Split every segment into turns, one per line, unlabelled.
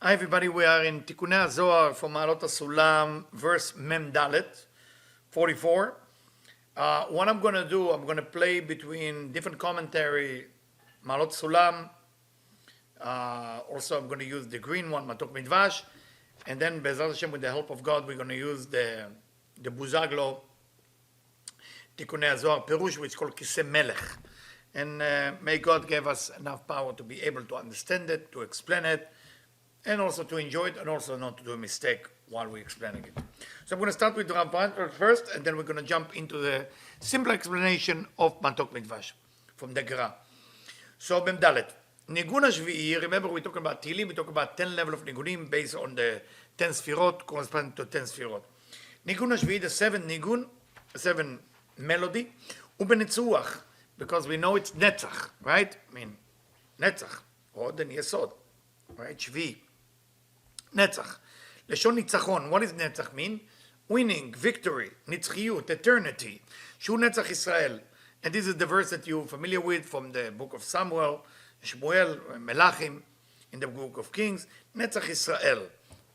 Hi everybody, we are in Tikkunei Zohar from Ma'alot HaSulam, verse Mem Dalet, 44. What I'm going to do, I'm going to play between different commentary, Ma'alot Sulam. Also, I'm going to use the green one, Matok Midvash. And then, Be'ezrat Hashem, with the help of God, we're going to use the Buzaglo, Tikkunei Zohar Perush, which is called Kiseh Melech. And may God give us enough power to be able to understand it, to explain it, and also to enjoy it, and also not to do a mistake while we're explaining it. So I'm going to start with Rav first, and then we're going to jump into the simple explanation of Matok Midvash from the Gra. So Mem Dalet, Nigun HaShvi'i, remember we're talking about Tilim, we talk about 10 level of Nigunim based on the 10 Sfirot, corresponding to 10 Sfirot. Nigun HaShvi'i, the 7 Nigun, 7 melody, Ubenitzuach, because we know it's Netzach, right? I mean, Netzach, Od and Yesod, right? Shvi. Netzach. Leshon Nitzachon. What does Netzach mean? Winning, victory, Nitzchiyut, eternity. Shu Netzach Israel. And this is the verse that you're familiar with from the book of Samuel, Shmuel, Melachim, in the book of Kings. Netzach Israel,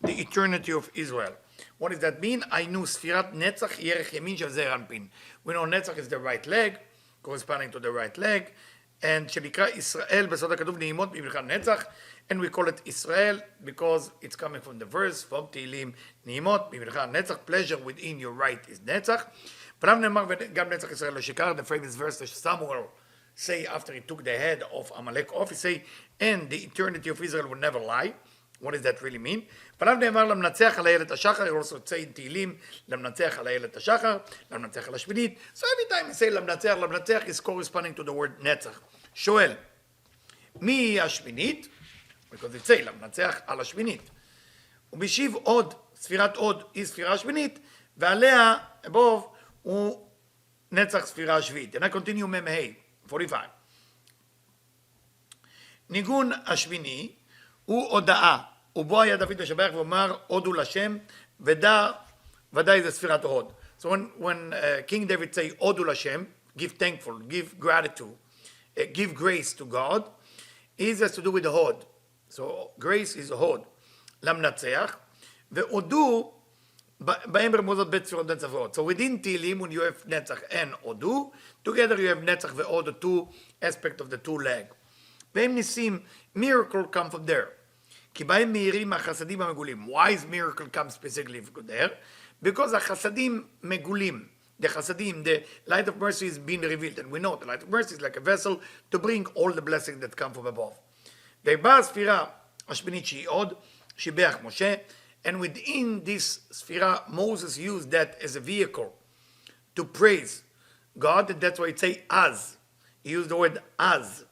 the eternity of Israel. What does that mean? Ainu Sfirat Netzach Yerech Yemin Shel Zeir Anpin. We know Netzach is the right leg, corresponding to the right leg. And Shenikra Israel, Besod HaKaduv Neimot B'Milchat Netzach. And we call it Israel because it's coming from the verse from Tehillim, Neimot B'Milchat Netzach, pleasure within your right is Netzach. But Gam Netzach Israel Shekar, the famous verse that Samuel say after he took the head of Amalek off, he say, and the eternity of Israel will never lie. What does that really mean? But Lemnatzeach Al Eyelet HaShachar, he also say in Tehillim, Lemnatzeach Al Eyelet HaShachar, Lemnatzeach Al HaShvinit. So every time you say Lemnatzeach is corresponding to the word Netzach. Shoel, Mi HaShvinit, because it say Lemnatzeach Al HaShvinit. ובשיב עוד, ספירת עוד היא ספירה השמינית, ועליה, above, הוא נצח ספירה השביעית. And I continue מ"ה, 45. ניגון השמיני הוא הודאה, ובו היה דוד משבח ואומר, הודו לשם, ודאי זה ספירת הוד. So when King David say, הודו לשם, give thankful, give gratitude, give grace to God, it has to do with the hod. So grace is a hod. למנצח, והודו, בהם רמוזות בית ספירות נצחות. So within Tehillim, when you have נצח and הודו, together you have נצח והוד, the two aspects of the two leg. והם ניסים, miracle come from there. כי בהם מהירים החסדים המגולים. Why is miracle come specifically there? Because החסדים מגולים. The chasadim, the light of mercy is being revealed. And we know the light of mercy is like a vessel to bring all the blessings that come from above. ובאה הספירה השמינית שהיא עוד, שיבח משה, and within this ספירה, Moses used that as a vehicle to praise God, and that's why it say as. He used the word as,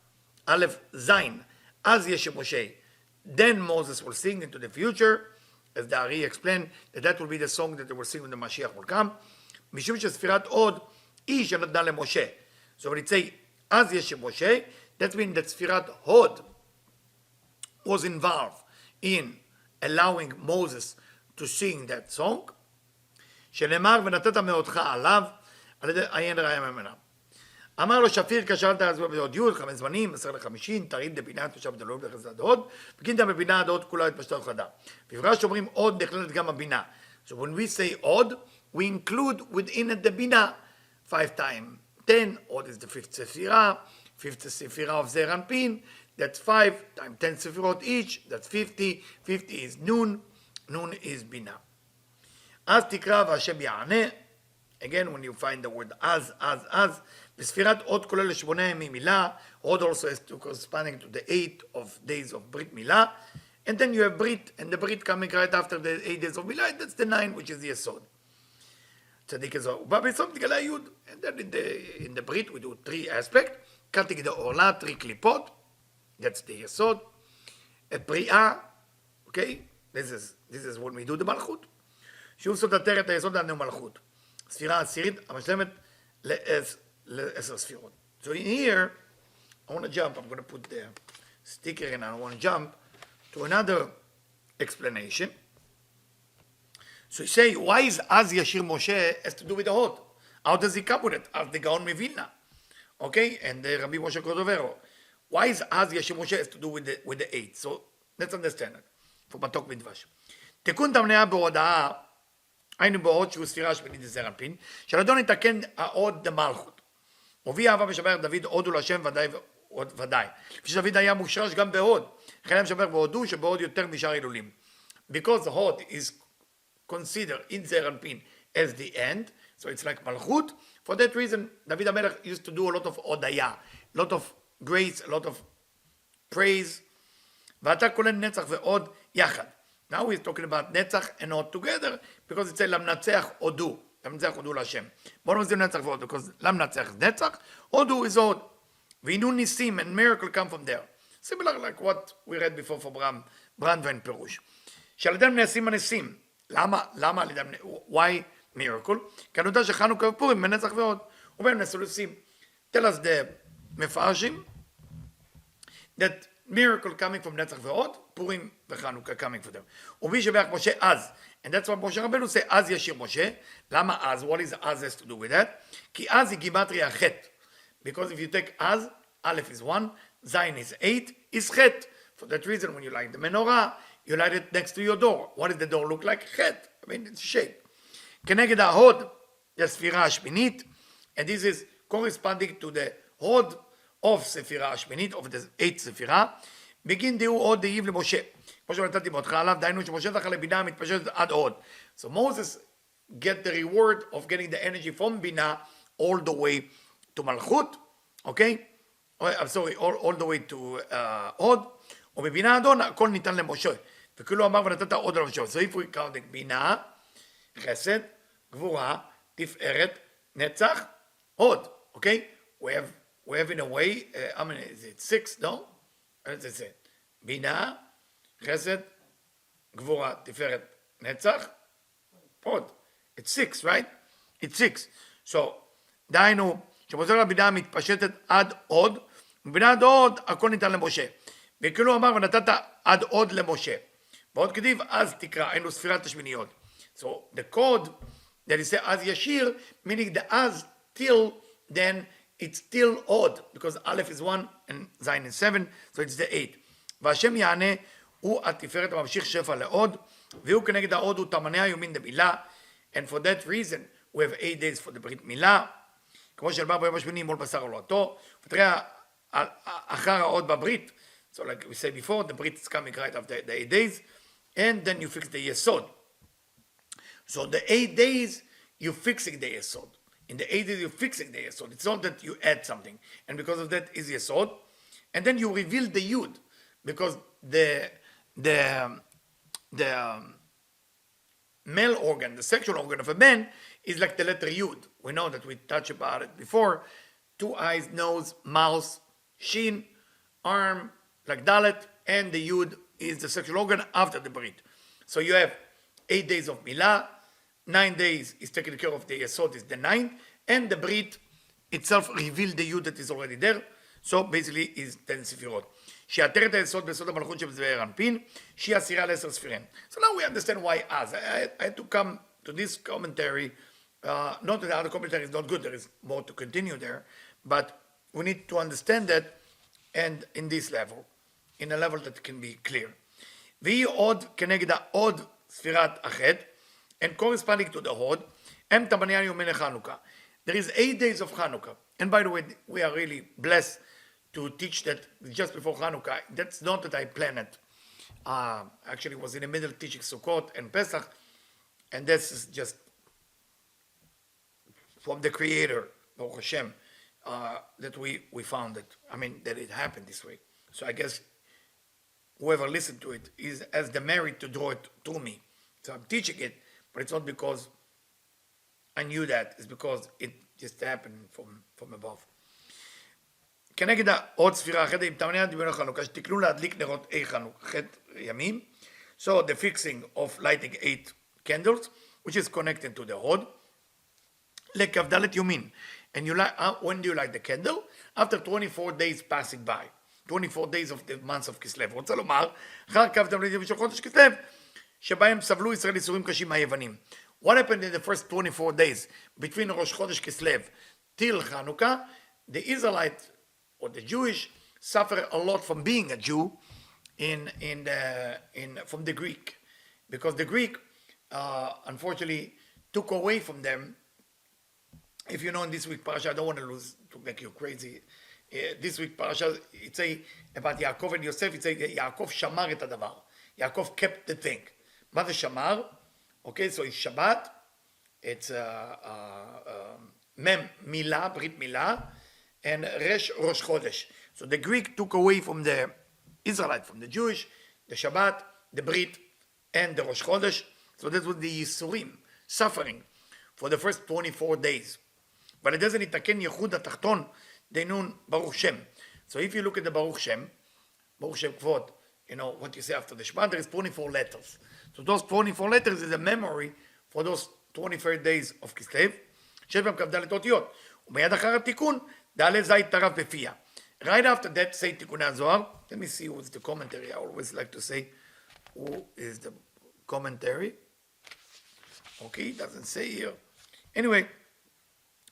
Aleph Zain, as Yeshe Moshe. Then Moses will sing into the future, as the Ari explained, that will be the song that they will sing when the Mashiach will come. משום שספירת עוד היא שנתנה למשה. So when it say as Yeshe Moshe, that means that ספירת הוד was involved in allowing Moses to sing that song, שנאמר ונתת מאודך עליו, על ידי עיין רעיה ממנה. אמר לו שפיר כשאלת אז בעוד י' 5 זמנים, 10 ל-50, תריד לבינה תושב דלוב לחסד הוד, וכינתה בבינה עד הוד כולה התפשטה וחדה. בפרש אומרים עוד נכללת גם הבינה. So when we say עוד, we include within it the בינה, 5 times 10, עוד is the 5th ספירה, 5th ספירה of זעיר אנפין, that's 5 times 10 ספירות each, that's 50, 50 is noon, noon is בינה. אז תקרא והשם יענה, again when you find the word as, בספירת עוד כולל 8 ימי מילה, עוד also is corresponding to the 8 of days of ברית מילה, and then you have Brit, and the Brit coming right after the 8 days of מילה, that's the 9 which is the יסוד. צדיק הזו, הוא בא בסוף תגלה יוד, and then in the Brit we do 3 aspects, קרתי כדי עורלה, 3 קליפות, that's the יסוד, את בריאה, okay, this is when we do the מלכות, שוב סותר את היסוד עד מלכות, ספירה עשירית המשלמת ל10 ספירות. So in here, I want to jump, I'm going to put the sticker in, I want to jump to another explanation. So you say, why is Az Yashir Moshe has to do with the Hod? How does he come with it? As the Gaon Mevilna. Okay, and the Rabbi Moshe Cordovero. Why is Az Yashir Moshe has to do with the 8? So let's understand it. for מתוק מדבש. תיקון תמניה בהודעה, היינו בהוד שהוא ספירה שמינית זעיר אנפין, שלדון יתקן ההוד למלכות. הוביל אהבה משבח דוד הודו להשם ודאי. לפי שדוד היה מושרש גם בהוד, לכן משבח והודו שבהוד יותר משאר הילולים. Because הוד is considered in זעיר אנפין as the end, so it's like מלכות, for that reason דוד המלך used to do a lot of הודיה, a lot of grace, a lot of praise, ואתה כולל נצח ועוד יחד. Now we're talking about נצח and עוד together, because it's a למנצח הודו, למנצח הודו להשם. בואו נמזים נצח ועוד, because למנצח נצח, הודו is עוד. והינו ניסים and miracle come from there. Similar like what we read before for ברנדווין פירוש. שעל ידי נעשים הניסים. למה על ידי, why miracle? כי אני יודע שחנוכה ופורים מנצח ועוד. ובהם נעשו ניסים. Tell us the מפרשים, that miracle coming from נצח ועוד, פורים וחנוכה coming from them. ומי שבח משה אז, and that's what משה רבנו say, אז ישיר משה. למה אז? What is אז has to do with that? כי אז היא גימטריה חטא. Because if you take אז, א' is 1, זין is 8, is חטא. For that reason, when you light the menorah, you light it next to your door. What does the door look like? חטא. I mean, it's a shape. כנגד ההוד, the הספירה השמינית, and this is corresponding to the הוד of ספירה השמינית, of the 8 ספירה, בגין דהו עוד דהיב למשה. כמו שנתתי מותך עליו, דהיינו שמשה זכה לבינה המתפשטת עד עוד. So Moses get the reward of getting the energy from בינה all the way to מלכות, okay? I'm sorry, all the way to עוד, ובבינה אדון הכל ניתן למשה. וכאילו אמר ונתת עוד למשה. So if we count it, בינה, חסד, גבורה, תפארת, נצח, עוד, okay? We have in a way, how many is it? 6, no? As I said, בינה, חסד, גבורה, תפארת, נצח, עוד. It's 6, right? It's 6. So, דהיינו, שמוסר הבינה מתפשטת עד עוד, ובינה עד עוד, הכל ניתן למשה. וכאילו אמר, ונתת עד עוד למשה. ועוד כתיב, אז תקרא, היינו ספירת השמיניות. So, the code that is אז ישיר, meaning the אז till then, it's still odd, because Aleph is 1 and Zayin is 7, so it's the 8. והשם יענה, הוא התפארת הממשיך שפע לעוד, והוא כנגד העוד הוא תמניה יומין דמילה, and for that reason, we have 8 days for the ברית מילה, כמו שלבר ביום השמיני מול בשר עולתו, ותראה, אחר העוד בברית, so like we said before, the ברית is coming right after the 8 days, and then you fix the yesod. So the 8 days, you're fixing the yesod. In the 8 days, you're fixing the yesod. It's not that you add something. And because of that is yesod. And then you reveal the yud. Because the male organ, the sexual organ of a man, is like the letter yud. We know that we touched about it before. 2 eyes, nose, mouth, shin, arm, like dalet. And the yud is the sexual organ after the brit. So you have 8 days of milah. 9 days is taken care of, the yesod is the 9th, and the brit itself revealed the yud that is already there, so basically is 10 ספירות. שיעטרת היסוד ביסוד המלכות שבזעיר אנפין, שהיא עשירה ל10 ספירים. So now we understand why as. I had to come to this commentary, not that the other commentary is not good, there is more to continue there, but we need to understand that, and in this level, in a level that can be clear. והיא עוד כנגד העוד ספירת החטא, and corresponding to the Hod, Em Tabanyan Yomene Chanukah. There is 8 days of Chanukah. And by the way, we are really blessed to teach that just before Chanukah. That's not that I planned it. Actually, was in the middle teaching Sukkot and Pesach, and this is just from the Creator, Baruch Hashem, that we found it. I mean, that it happened this way. So I guess whoever listened to it has the merit to draw it to me. So I'm teaching it, but it's not because I knew that, it's because it just happened from above. כנגד עוד ספירה אחרת, אם תמניה דמיון החנוכה, שתקנו להדליק נרות חטא ימים, so the fixing of lighting 8 candles, which is connected to the hod, לכ"ד יומין, and you light, when do you light the candle? After 24 days passing by, 24 days of the months of כסלו. רוצה לומר, אחר כ"ד ימים של חודש כסלו, שבהם סבלו ישראל ייסורים קשים מהיוונים. What happened in the first 24 days between Rosh Chodesh Kislev till Hanukkah? The Israelite or the Jewish suffer a lot from being a Jew, from the Greek, because the Greek unfortunately took away from them. If you know in this week parasha, I don't want to make you crazy. This week parasha, it say about Yaakov and Yosef, it say Yaakov shamar et hadavar. Yaakov kept the thing. מה זה שמר? Okay, so it's Shabbat, it's Mem Milah, Brit Milah, and Resh Rosh Chodesh. So the Greek took away from the Israelite, from the Jewish, the Shabbat, the Brit, and the Rosh Chodesh. So that was the Yisurim, suffering, for the first 24 days. But it doesn't itaken Yehud HaTachton, Deinun Baruch Shem. So if you look at the Baruch Shem Kvod, you know, what you say after the Shabbat, there is 24 letters. So those 24 letters is a memory for those 24 days of Kislev. שבע כ"ד אותיות. ומיד אחר התיקון, ד' ז' טרף בפיה. Right after that, say Tikkunei Zohar. Let me see who's the commentary. I always like to say who is the commentary. Okay, it doesn't say here. Anyway,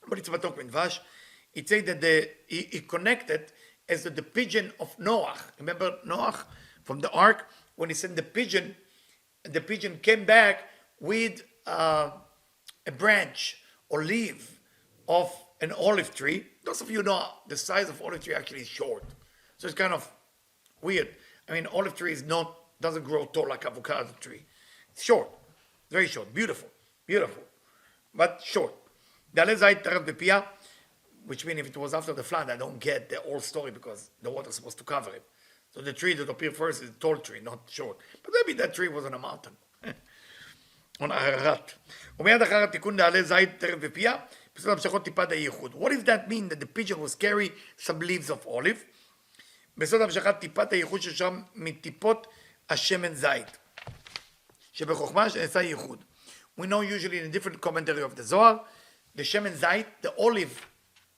but it's Batok Midvash. It says that he connected as the pigeon of Noah. Remember Noah from the ark? When he sent the pigeon came back with a branch or leaf of an olive tree. Those of you know the size of olive tree actually is short. So it's kind of weird. I mean, olive tree doesn't grow tall like avocado tree. It's short, very short, beautiful, but short. Which means if it was after the flood, I don't get the whole story because the water is supposed to cover it. So the tree that appeared first is a tall tree, not short. But maybe that tree was on a mountain. on Ararat. ומיד אחר התיקון דעלה זית טרף ופיה, פסות המשכות טיפת הייחוד. What does that mean that the pigeon was carry some leaves of olive? בסוד המשכת טיפת הייחוד ששם מטיפות השמן זית. שבחוכמה שנעשה ייחוד. We know usually in a different commentary of the Zohar, the shemen zait, the olive,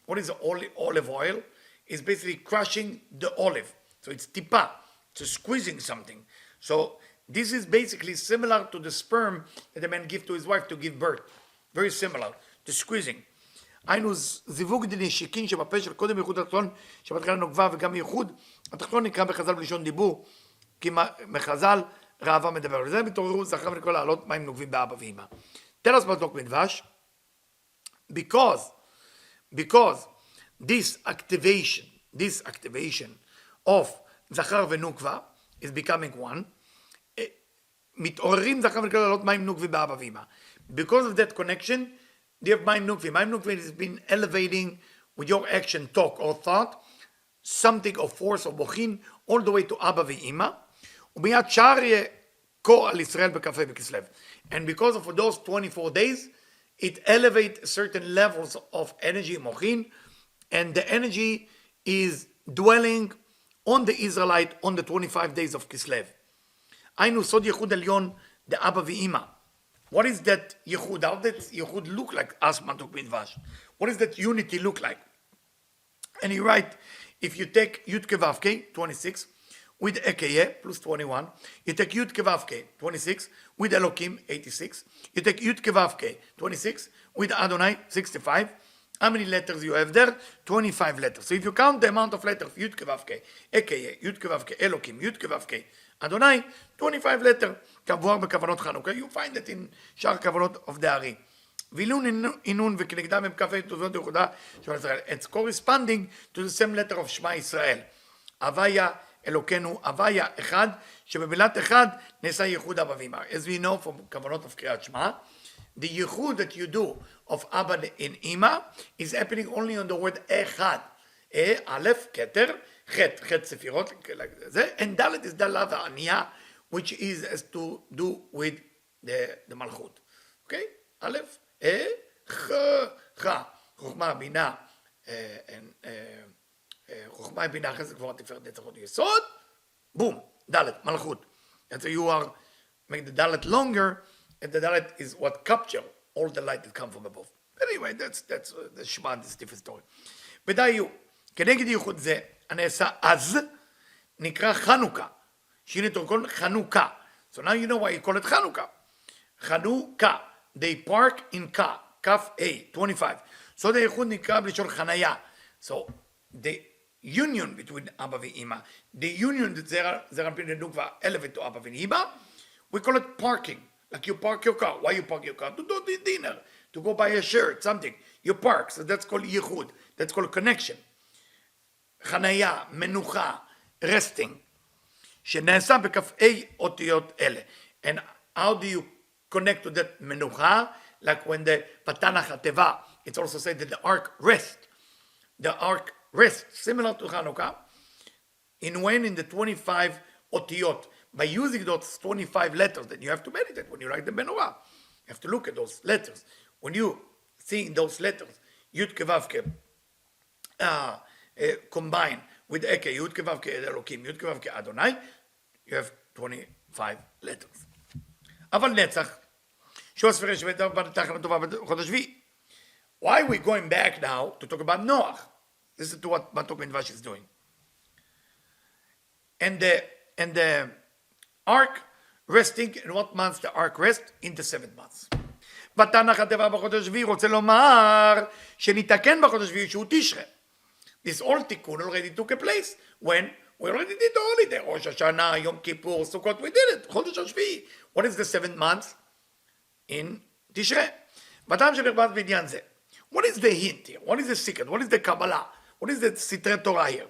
what is the olive oil? Is basically crushing the olive. So it's tipa, it's squeezing something. So this is basically similar to the sperm that a man gives to his wife to give birth. Very similar, the squeezing. היינו זיווג דנשיקין שבפה של קודם ייחוד התחתון שבהתחלה נוקבה וגם ייחוד התחתון נקרא בחז"ל בלשון דיבור כי מחז"ל ראווה מדבר וזה מתעוררו זכר ולכל לעלות מים נוקבים באבא ואמא. Tell us about מדבש because this activation of זכר ונוקבה is becoming one מתעוררים זכר ולכל לעלות מים נוקבים באבא ואמא. Because of that connection they have מים נוקבים. מים נוקבים has been elevating with your action, talk or thought something of force or מוחין all the way to אבא ואמא ומיד שער יהיה כה על ישראל בכ"ה בכסלו. And because of those 24 days it elevates certain levels of energy מוחין and the energy is dwelling on the Israelite on the 25 days of Kislev. היינו סוד ייחוד עליון דאבא ואמא. What is that ייחוד? How does ייחוד look like? Ask Matok Midvash. What does that unity look like? And he write, if you take Yud Kevavke, 26, with Ekeye, plus 21, you take Yud Kevavke, 26, with Elokim, 86, you take Yud Kevavke, 26, with Adonai, 65. How many letters you have there? 25 letters. So if you count the amount of letters, Yud Kevavke, Ekeye, Yud Kevavke, Elokim, Yud Kevavke, Adonai, 25 letters. כמבואר בכוונות חנוכה, you find it in שאר כוונות עובדי הארי. וילון אינון וכנגדם הם כ"ה תוזות יחודה של ישראל. It's corresponding to the same letter of שמע ישראל. הוויה אלוקינו, הוויה אחד, שבמילת אחד נעשה ייחוד אבא ואמא. As we know from כוונות of קריאת שמע, the ייחוד that you do of אבא in אמא is happening only on the word אחד. א', כתר, ח' ספירות, and ד' is דלה וענייה, which is as to do with the malchut. Okay? Aleph, ch, חוכמה, בינה, חוכמה, בינה, חסד, גבורה, תפארת, נצח, הוד, יסוד, boom, dalet, malchut. And so you are make the dalet longer, and the dalet is what capture all the light that come from above. Anyway, that's the Shema, this different story. ודאיו, כנגד ייחוד זה, הנעשה אז, נקרא חנוכה. שינו את כל חנוכה. So now you know why you call it Chanukah. Chanukah. They park in Kaf A, 25. So the ייחוד נקרא בלשון חניה. So union between Abba ואמא, the union that זרע אנפין ונוקבה elevate to Abba ואמא, we call it parking. Like you park your car. Why you park your car? To do the dinner, to go buy a shirt, something. You park, so that's called yichud. That's called connection. חניה, מנוחה, resting. שנעשה בכ"י אותיות אלה. And how do you connect to that מנוחה? Like when the פתח התיבה, it's also said that the ark rests. The ark rests, similar to Hanukkah. In the 25 otiyot, by using those 25 letters, that you have to meditate when you write the menorah. You have to look at those letters. When you see those letters, Yud Kevavke, combined with Eke, Yud Kevavke Elokim, Yud Kevavke Adonai, you have 25 letters. אבל נצח, שוס פרש ודבר בנתח לטובה בחודש שביעי. Why are we going back now to talk about Noah? This is what Matok Midvash is doing. And the ark resting, in what months the ark rest? In the 7 months. בתנ"ך הטבע בחודש שביעי רוצה לומר שניתקן בחודש שביעי שהוא תשרה. This all Tikkun already took a place when we already did the holiday. Rosh Hashanah, Yom Kippur, Sukkot, we did it. חודש השביעי. What is the 7th month? In תשרה. בטעם שנרבז בעניין זה. What is the hint here? What is the secret? What is the Kabbalah? What is the סתרי תורה here?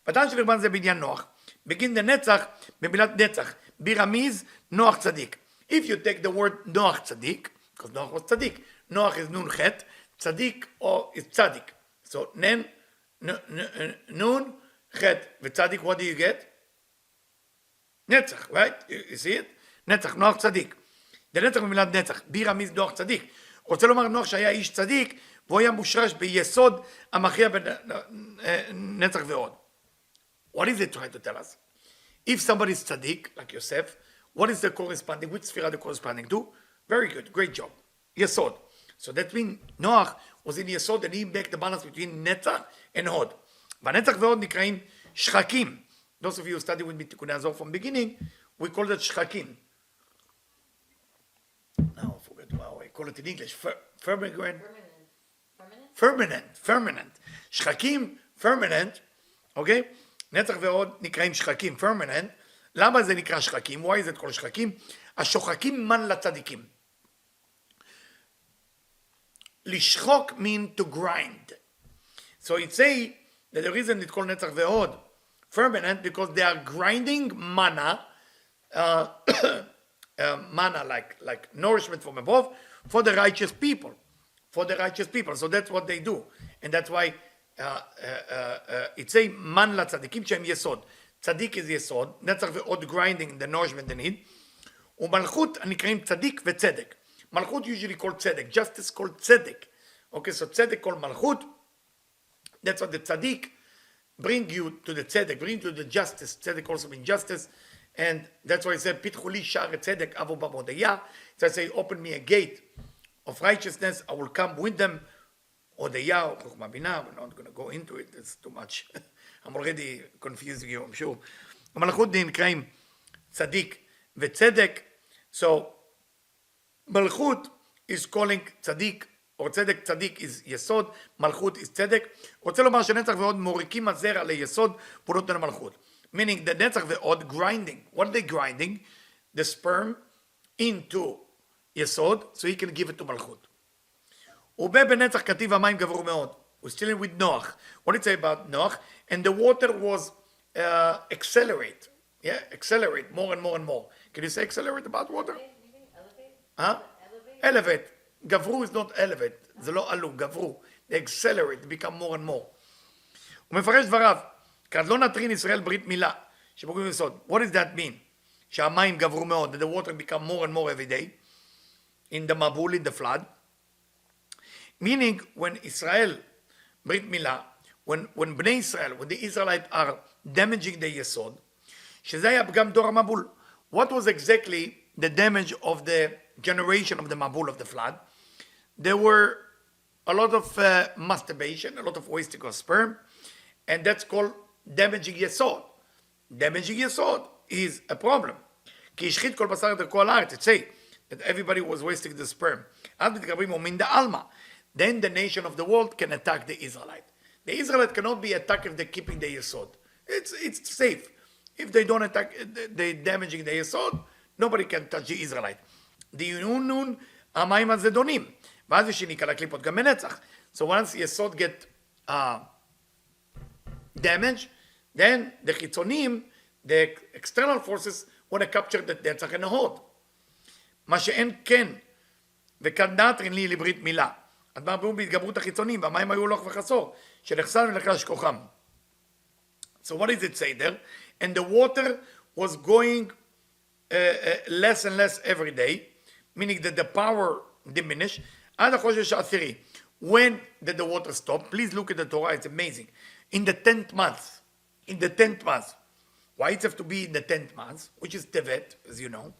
בטעם שנרבז זה בעניין נוח. begin the נצח במילת נצח. ברמיז נוח צדיק. If you take the word נוח צדיק, because Noach was tzaddik. Noach is nun chet, tzaddik or is tzaddik. So nun chet v'tzaddik, what do you get? Netzach, right? You see it? Netzach, Noach tzaddik. The netzach במילת נצח, ברמיז נוח צדיק. רוצה לומר נוח שהיה איש צדיק, והוא היה מושרש ביסוד המכריע בנצח ועוד. What is it trying to tell us? If somebody is tzaddik, like Yosef, what is the corresponding, which sphere are they corresponding to? Very good, great job. Yesod. So that means Noach was in Yesod and he made the balance between Netzach and Hod. והנצח והוד נקראים שחקים. Those of you who study with me Tikkunei Zohar from beginning, we call that שחקים. Now I forget how I call it in English. Firmament. שחקים, firmament, okay? נצח והוד נקראים שחקים, firmament. למה זה נקרא שחקים? Why is it called שחקים? השוחקים מן לצדיקים. לשחוק mean to grind. So it say that the reason it's called נצח והוד firmament because they are grinding manna, manna like nourishment from above for the righteous people. For the righteous people. So that's what they do. And that's why it say man לצדיקים שהם יסוד. צדיק is יסוד, נצח והוד grinding the nourishment they need. ומלכות הנקראים צדיק וצדק. מלכות usually called צדק, justice called צדק. Okay, so צדק called מלכות. That's what the tzaddik bring you to the tzedek, bring you to the justice. Tzedek also means justice. And that's why it said, Pitchu li sha'ar tzedek avo b'modaya. So I say, open me a gate of righteousness. I will come with them. Odaya, or Chokhmah Binah. We're not going to go into it. It's too much. I'm already confusing you, I'm sure. מלכות נקראים צדיק וצדק. So, מלכות is calling צדיק, or צדק, צדיק is יסוד, מלכות is צדק. רוצה לומר שנצח ועוד מוריקים הזרע ליסוד פונות למלכות. Meaning the נצח ועוד grinding. What are they grinding? The sperm into יסוד, so he can give it to מלכות. ובנצח כתיב המים גברו מאוד. We're still with Noach. What did it say about Noach? And the water was accelerate. Yeah, accelerate more and more and more. Can you say accelerate about water? Huh? Elevate. Gavru is not elevate. זה לא עלו, גברו. They accelerate, they become more and more. הוא מפרש דבריו, כד לא נטרין ישראל ברית מילה, שבוגרים יסוד. What does that mean? שהמים גברו מאוד, that the water become more and more every day, in the Mabul, in the flood. Meaning, when Israel, ברית מילה, when בני ישראל, when the Israelites are damaging the יסוד, שזה היה גם דור המבול. What was exactly the damage of the generation of the Mabul of the flood? There were a lot of masturbation, a lot of wasting of sperm, and that's called damaging yesod. Damaging yesod is a problem. כי השחית כל בשר את ערכו על הארץ. It say that everybody was wasting the sperm. אז מתקרבים אומרים דעלמא. Then the nation of the world can attack the Israelite. The Israelites cannot be attacked if they're keeping the Yesod. It's safe. If they don't attack, they're damaging the Yesod, nobody can touch the Israelite. דיונון המים הזדונים, ואז יש שניקה לקליפות גם מנצח. So once יסוד get damaged, then the חיצונים, the external forces want to capture the נצח and ההוד. מה שאין כן, וכאן דאטרין לי לברית מילה. הדבר ברור בהתגברות החיצונים, והמים היו הולך וחסור, שנחסן ונחלש כוחם. So what does it say there? And the water was going less and less every day, meaning that the power diminished. עד החודש העשירי. When did the water stop? Please look at the Torah, it's amazing. In the 10th month. In the 10th month. Why it have to be in the 10th month, which is Tevet, as you know.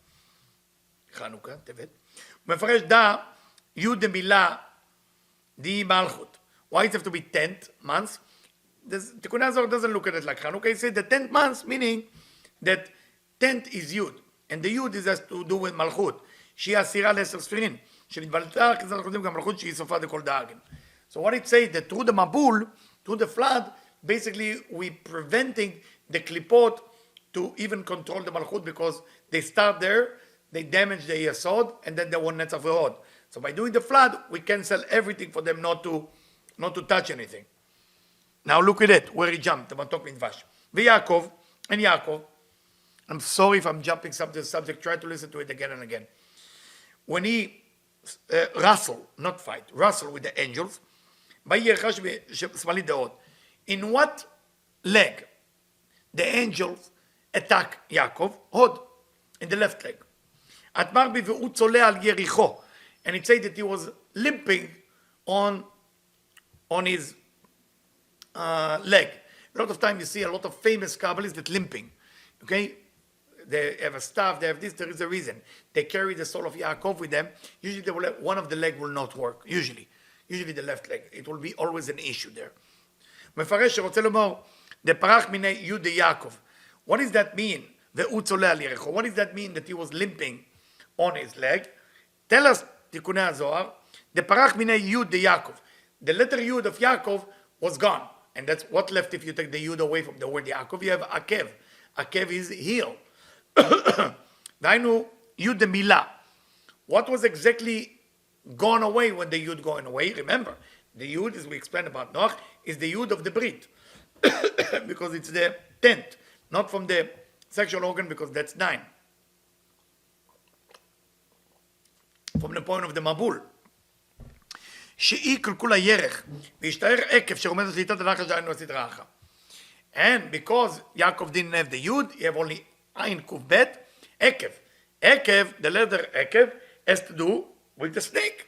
Chanukah, Tevet. מפרש דע, י' דמילה, די מלכות. Why it have to be 10th month? Tikkunei Zohar doesn't look at it like Chanukah. He said the 10th month, meaning that 10th is Yud. And the Yud is has to do with Malchut. שהיא הסירה לעשר ספירין. שנתבלטה כזאת הקודם גם מלכות שהיא סופה דכל דאגן. So what it says that through the Mabul, through the flood, basically we preventing the klipot to even control the Malchut because they start there, they damage the Yesod, and then they want Netzach V'Hod. So by doing the flood, we cancel everything for them not to touch anything. Now look at it, where he jumped, the Matok Midvash. V'Yaakov, and Yaakov, I'm sorry if I'm jumping subject, try to listen to it again and again. When he wrestle, not fight, wrestle with the angels, in what leg the angels attack Yaakov? Hod, in the left leg. And it said that he was limping on his leg. A lot of times you see a lot of famous Kabbalists that limping. Okay? They have a staff, they have this, there is a reason. They carry the soul of Yaakov with them. Usually they will have, one of the leg will not work, usually the left leg. It will be always an issue there. מפרש שרוצה לומר, דפרח מיני יהודה יעקב. What does that mean? והוא צולע על ירחו. What does that mean that he was limping on his leg? Tell us, תיקוני הזוהר, דפרח מיני יהודה יעקב. The letter Yud of Yaakov was gone. And that's what left if you take the Yud away from the word Yaakov. You have Akev. Akev is heel. דהיינו, יוד דמילה. What was exactly gone away when the Yud going away? Remember, the Yud, as we explained about Noach, is the Yud of the Brit. Because it's the 10th, not from the sexual organ, because that's 9. From the point of the Mabul. שהיא קלקול הירך, והשתער עקב שרומז לשליטת הלחש דהיינו הסדרה אחת. And because Yaakov didn't have the Yud, he have only Ayin Kuf Bet, Ekev. Ekev, the letter Ekev, has to do with the snake.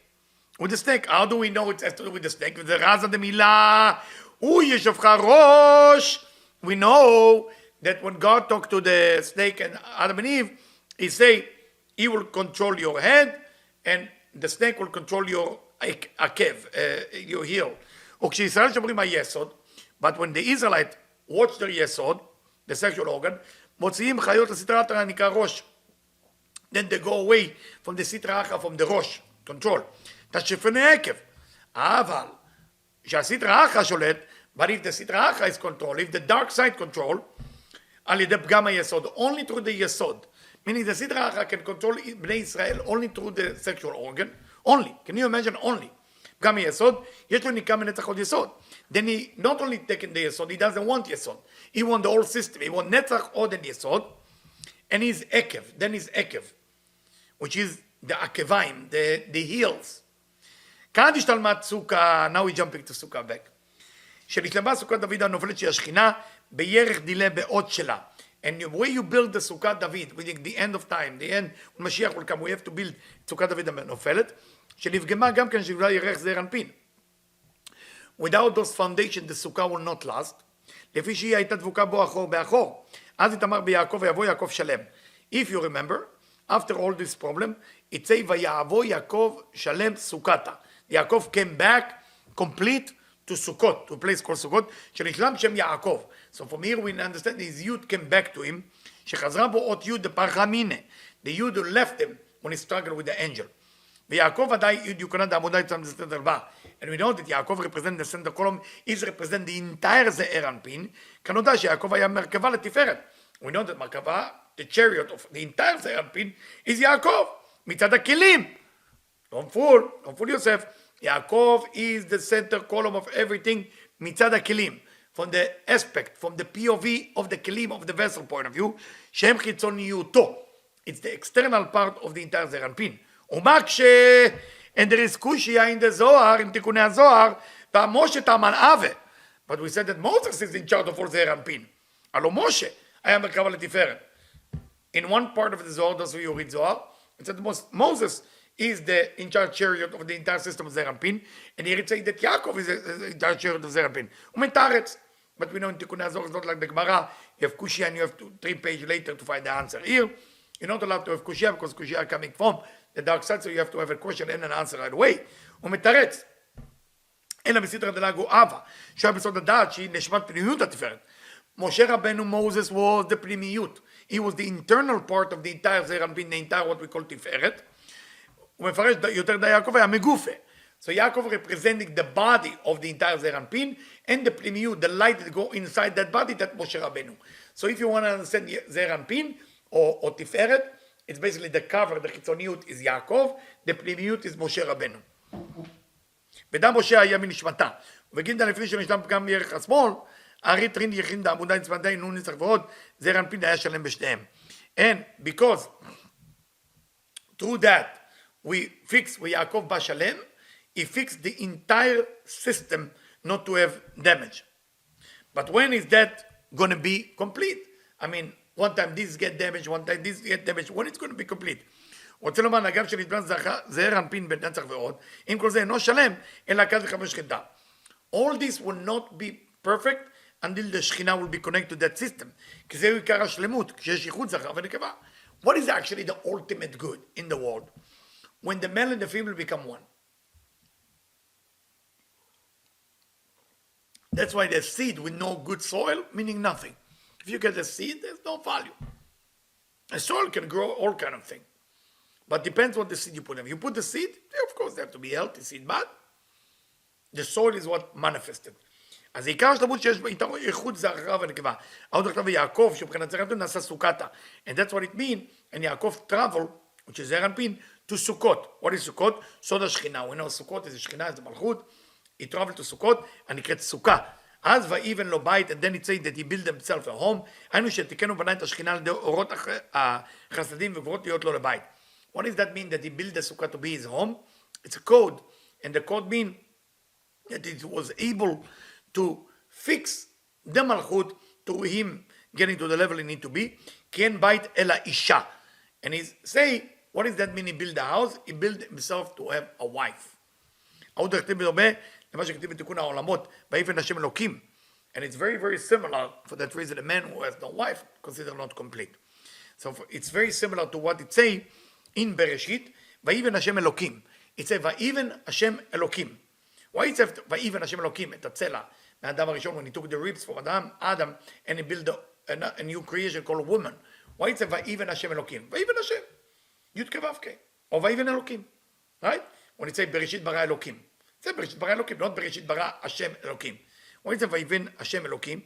With the snake. How do we know it has to do with the snake? With the Raza de Milah, Yeshuvcha Rosh. We know that when God talked to the snake and Adam and Eve, he say, he will control your head, and the snake will control your Akev, your heel. וכשישראל שומרים היסוד, but when the Israelite watch their יסוד, the sexual organ, מוציאים חיות לסטרה אחרא נקרא ראש. Then they go away from the סטרה אחרא, from the ראש, control. תשפני עקב. אבל, שהסטרה אחרא שולט, but if the סטרה אחרא is control, if the dark side control, על ידי פגם היסוד, only through the יסוד, meaning the סטרה אחרא can control בני ישראל only through the sexual organ, only, can you imagine only? פגם היסוד, יש לו נקרא מנצח עוד יסוד. Then he not only taken the Yesod, he doesn't want Yesod. He want the whole system. He want Netzach, Od, and Yesod. And he's Ekev. Then he's Ekev, which is the Akevaim, the heels. כאן השתלמת סוכה, now we're jumping to סוכה back. שנשלמה סוכת דוד הנופלת שהיא השכינה, בירך דילה בעוד שלה. And the way you build the סוכת דוד, within the end of time, the end, when Mashiach will come, we have to build סוכת דוד הנופלת, שנפגמה גם כן שבלה ירח זעיר אנפין. Without those foundations, the sukkah will not last. לפי שהיא הייתה דבוקה בו אחור באחור. אז יתאמר ביעקב ויבוא יעקב שלם. If you remember, after all this problem, it say ויעבוא יעקב שלם סוכתה. Yaakov came back complete to Sukkot, to a place called Sukkot, שנשלם שם יעקב. So from here we understand his youth came back to him, שחזרה בו אות יוד דפרחה מיניה. The yud left him when he struggled with the angel. ויעקב ודאי דיוקנה דעמודה יצא בסדר הבא. And we know that Yaakov represent the center column is represent the entire Ze'er Anpin. כנודע שיעקב היה מרכבה לתפארת. We know that מרכבה, the chariot of the entire Ze'er Anpin is יעקב. מצד הכלים. Don't fool yourself. Yaakov is the center column of everything מצד הכלים. From the aspect, from the POV of the kelim of the vessel point of view, שהם חיצוניותו. It's the external part of the entire Ze'er Anpin. ומקשה, and there is kushia in the Zohar, in Tikkunei Zohar, והמשה תאמן אבה. But we said that Moses is in charge of all Ze'er Anpin. הלא משה היה מרכבה לתפארת. In one part of the Zohar, those of you who read Zohar, it said Moses is the in charge chariot of the entire system of Ze'er Anpin, and here it says that Yaakov is the in charge chariot of Ze'er Anpin. ומתארץ. But we know in Tikkunei Zohar, it's not like the Gemara, you have kushia and you have to 3 pages later to find the answer. Here, you're not allowed to have kushia because kushia are coming from the dark side, so you have to have a question and an answer right away. הוא מתרץ. אלא בסדרה דלגו אבה, שהיה בסוד הדעת שהיא נשמת פנימיות התפארת. משה רבנו, Moses was the פנימיות. He was the internal part of the entire Ze'er Anpin, the entire what we call תפארת. הוא מפרש יותר די יעקב היה מגופה. So Yaakov representing the body of the entire Ze'er Anpin and the pnimiyut, the light that go inside that body, that Moshe Rabbeinu. So if you want to understand Ze'er Anpin or Tiferet, it's basically the cover, the חיצוניות is Yaakov, the pnimiyut is Moshe Rabbeinu. ודם משה היה מנשמתה. ובגינדה לפני שנשלם פגם מערך השמאל, הארי טרין יכין דעמודה נצמדי נון נסח ועוד, Ze'er Anpin היה שלם בשניהם. And because through that we fix ויעקב בא שלם, he fixed the entire system not to have damage. But when is that going to be complete? I mean, one time this get damaged, one time this get damaged, when it's going to be complete? רוצה לומר, אגב שנתבן זעיר אנפין בנצח ועוד, אם כל זה אינו שלם, אלא כד וחמש שכינה. All this will not be perfect until the שכינה will be connected to that system. כי זהו עיקר השלמות, כשיש ייחוד זכר ונקבה. What is actually the ultimate good in the world? When the male and the female become one. That's why the seed with no good soil, meaning nothing. If you get a seed, there's no value. A soil can grow all kind of thing. But depends what the seed you put in. If you put the seed, of course they have to be healthy seed, but the soil is what manifested. אז העיקר השלמות שיש איתו איכות זכר ונקבה. עוד כתב יעקב, שבחינת זכר אנפין נעשה סוכתה. And that's what it means, and Yaakov travel, which is Ze'er Anpin, to Sukkot. What is Sukkot? סוד השכינה. We know Sukkot is a שכינה, is the מלכות. He traveled to Sukkot, and he created Sukkah. אז ואיבן לו בית, and then it says that he built himself a home. היינו שתיקן ובנה את השכינה על ידי אורות החסדים וגבורות להיות לו לבית. What does that mean that he built the Sukkah to be his home? It's a code, and the code means that it was able to fix the malchut to him getting to the level he need to be. כי אין בית אלא אישה. And he say, what does that mean he built the house? He built himself to have a wife. עוד הכתיב בדומה למה שכתיב בתיקון העולמות, ויפן השם אלוקים. And it's very, very similar, for that reason, a man who has no wife, considered not complete. So it's very similar to what it say in Bereshit, ויפן השם אלוקים. It says, ויפן השם אלוקים. Why it says, ויפן השם אלוקים, את הצלע, מהאדם הראשון, when he took the ribs for Adam, and he built a new creation called a woman. Why it says, ויפן השם אלוקים? ויפן השם. י' כו' כ'. או ויפן אלוקים. Right? When it says, בראשית ברא אלוקים. זה בראשית ברא אלוקים, לא בראשית ברא השם אלוקים. רואים את זה, ויבן השם אלוקים,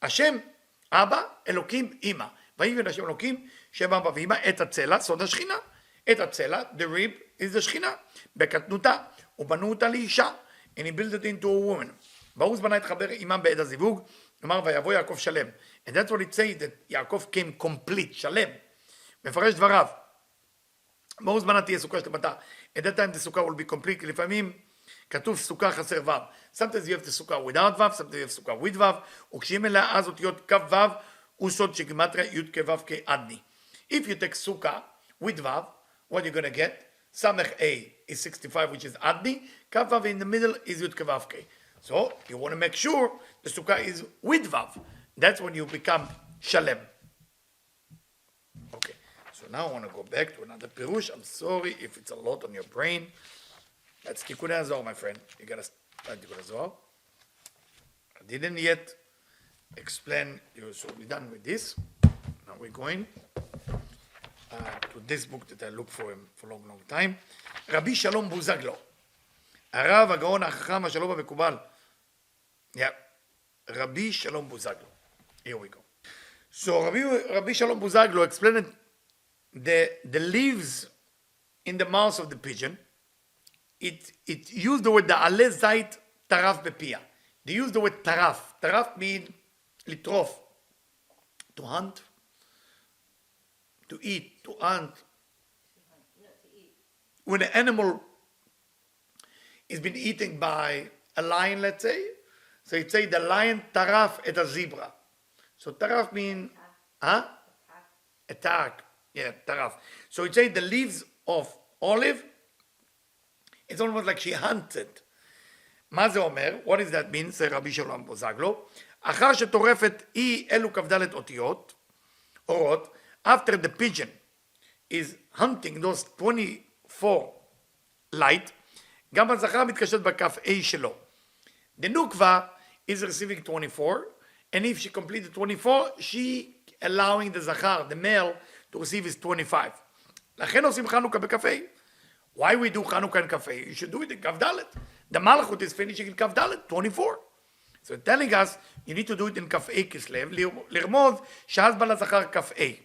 השם אבא, אלוקים אמא. ויבן השם אלוקים, שם אבא ואמא, את הצלע, סוד השכינה. את הצלע, the rib is the שכינה. בקטנותה, ובנו אותה לאישה. And he built it into a woman. בעוז בנה את חבר עמם בעד הזיווג, אמר ויבוא יעקב שלם. And that's what it says, that יעקב came complete, שלם. מפרש דבריו. בעוז בנה תהיה סוכה שלמתה. At that time the סוכה will be complete, כי לפעמים כתוב סוכה חסר וו. Sometimes you have the סוכה without וו, sometimes you have סוכה with וו, וכשאם אליה אז אותיות כו וו, הוא סוד שגימטריה י' כו' כעדני. If you take סוכה with וו, what you're going to get? סמך A is 65, which is עדני, כו וו in the middle is י' כו' כ. So you want to make sure the סוכה is with וו. That's when you become שלם. Okay, so now I want to go back to another פירוש. I'm sorry if it's a lot on your brain. That's Tikkunei Zohar, my friend. You gotta start Tikkunei Zohar. I didn't yet explain you, so we're done with this. Now we're going to this book that I look for him for a long, long time. Rabbi Shalom Buzaglo. הרב הגאון החכם השלום המקובל. Yeah. Rabbi Shalom Buzaglo. Here we go. So Rabbi Shalom Buzaglo explained the leaves in the mouth of the pigeon. It used the word da'ale zait taraf bepia. They used the word taraf. Taraf means litrof. To hunt. To eat. To hunt. When an animal is been eaten by a lion, let's say, so it say the lion taraf at a zebra. So taraf means, attack. Yeah, taraf. So it say the leaves of olive, it's almost like she hunted. מה זה אומר? What does that mean? זה רבי שלום בוזגלו. אחר שטורפת אי אלו כ"ד אותיות, אורות, after the pigeon is hunting those 24 light, גם הזכר מתקשט בכף A שלו. The nukva is receiving 24, and if she completed 24, she allowing the zachar, the male, to receive his 25. לכן עושים חנוכה בכף A. Why we do Chanukah in כף A? You should do it in כף ד'. The malchut is finishing in כף ד', 24. So telling us, you need to do it in כף A כסלו, לרמוז שאז בא לזכר כף A.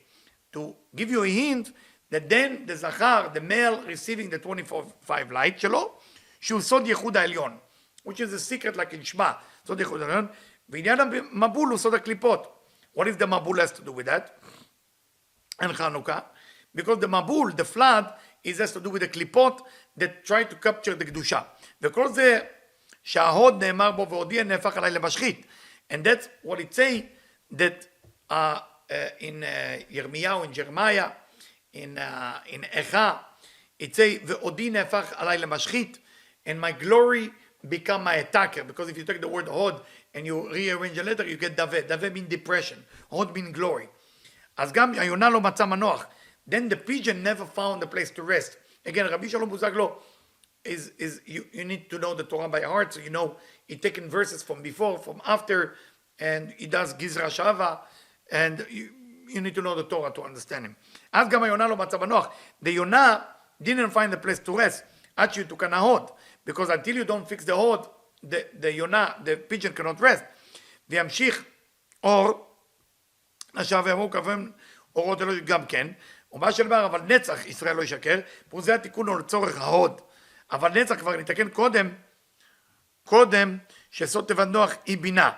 To give you a hint that then the zachar, the male receiving the 25 light שלו, שהוא סוד ייחוד העליון, which is a secret like in Shema, סוד ייחוד העליון, ועניין המבול הוא סוד הקליפות. What is the mabul has to do with that? And Chanukah, because the mabul, the flood, is has to do with the klipot that try to capture the kedusha. וכל זה שההוד נאמר בו והודיע נהפך עליי למשחית. And that's what it say that in Yirmiyahu, in Jeremiah, in Echa, it say והודי נהפך עליי למשחית, and my glory become my attacker. Because if you take the word hod and you rearrange a letter, you get dave. Dave means depression. Hod means glory. אז גם היונה לא מצא מנוח. Then the pigeon never found a place to rest. Again, Rabbi Shalom Buzaglo you need to know the Torah by heart, so you know he taken verses from before, from after, and he does Gizra Shava, and you need to know the Torah to understand him. אז גם היונה לא מצא מנוח. The יונה didn't find a place to rest. עד שתוקן ההוד. Because until you don't fix the hod, the יונה, the pigeon cannot rest. וימשיך אור, עכשיו ויאמרו כבם אורות אלוהים גם כן, ומה שלבר, אבל נצח ישראל לא ישקר, וזה התיקון הוא לצורך ההוד. אבל נצח כבר נתקן קודם שסוד תיבת נוח היא בינה.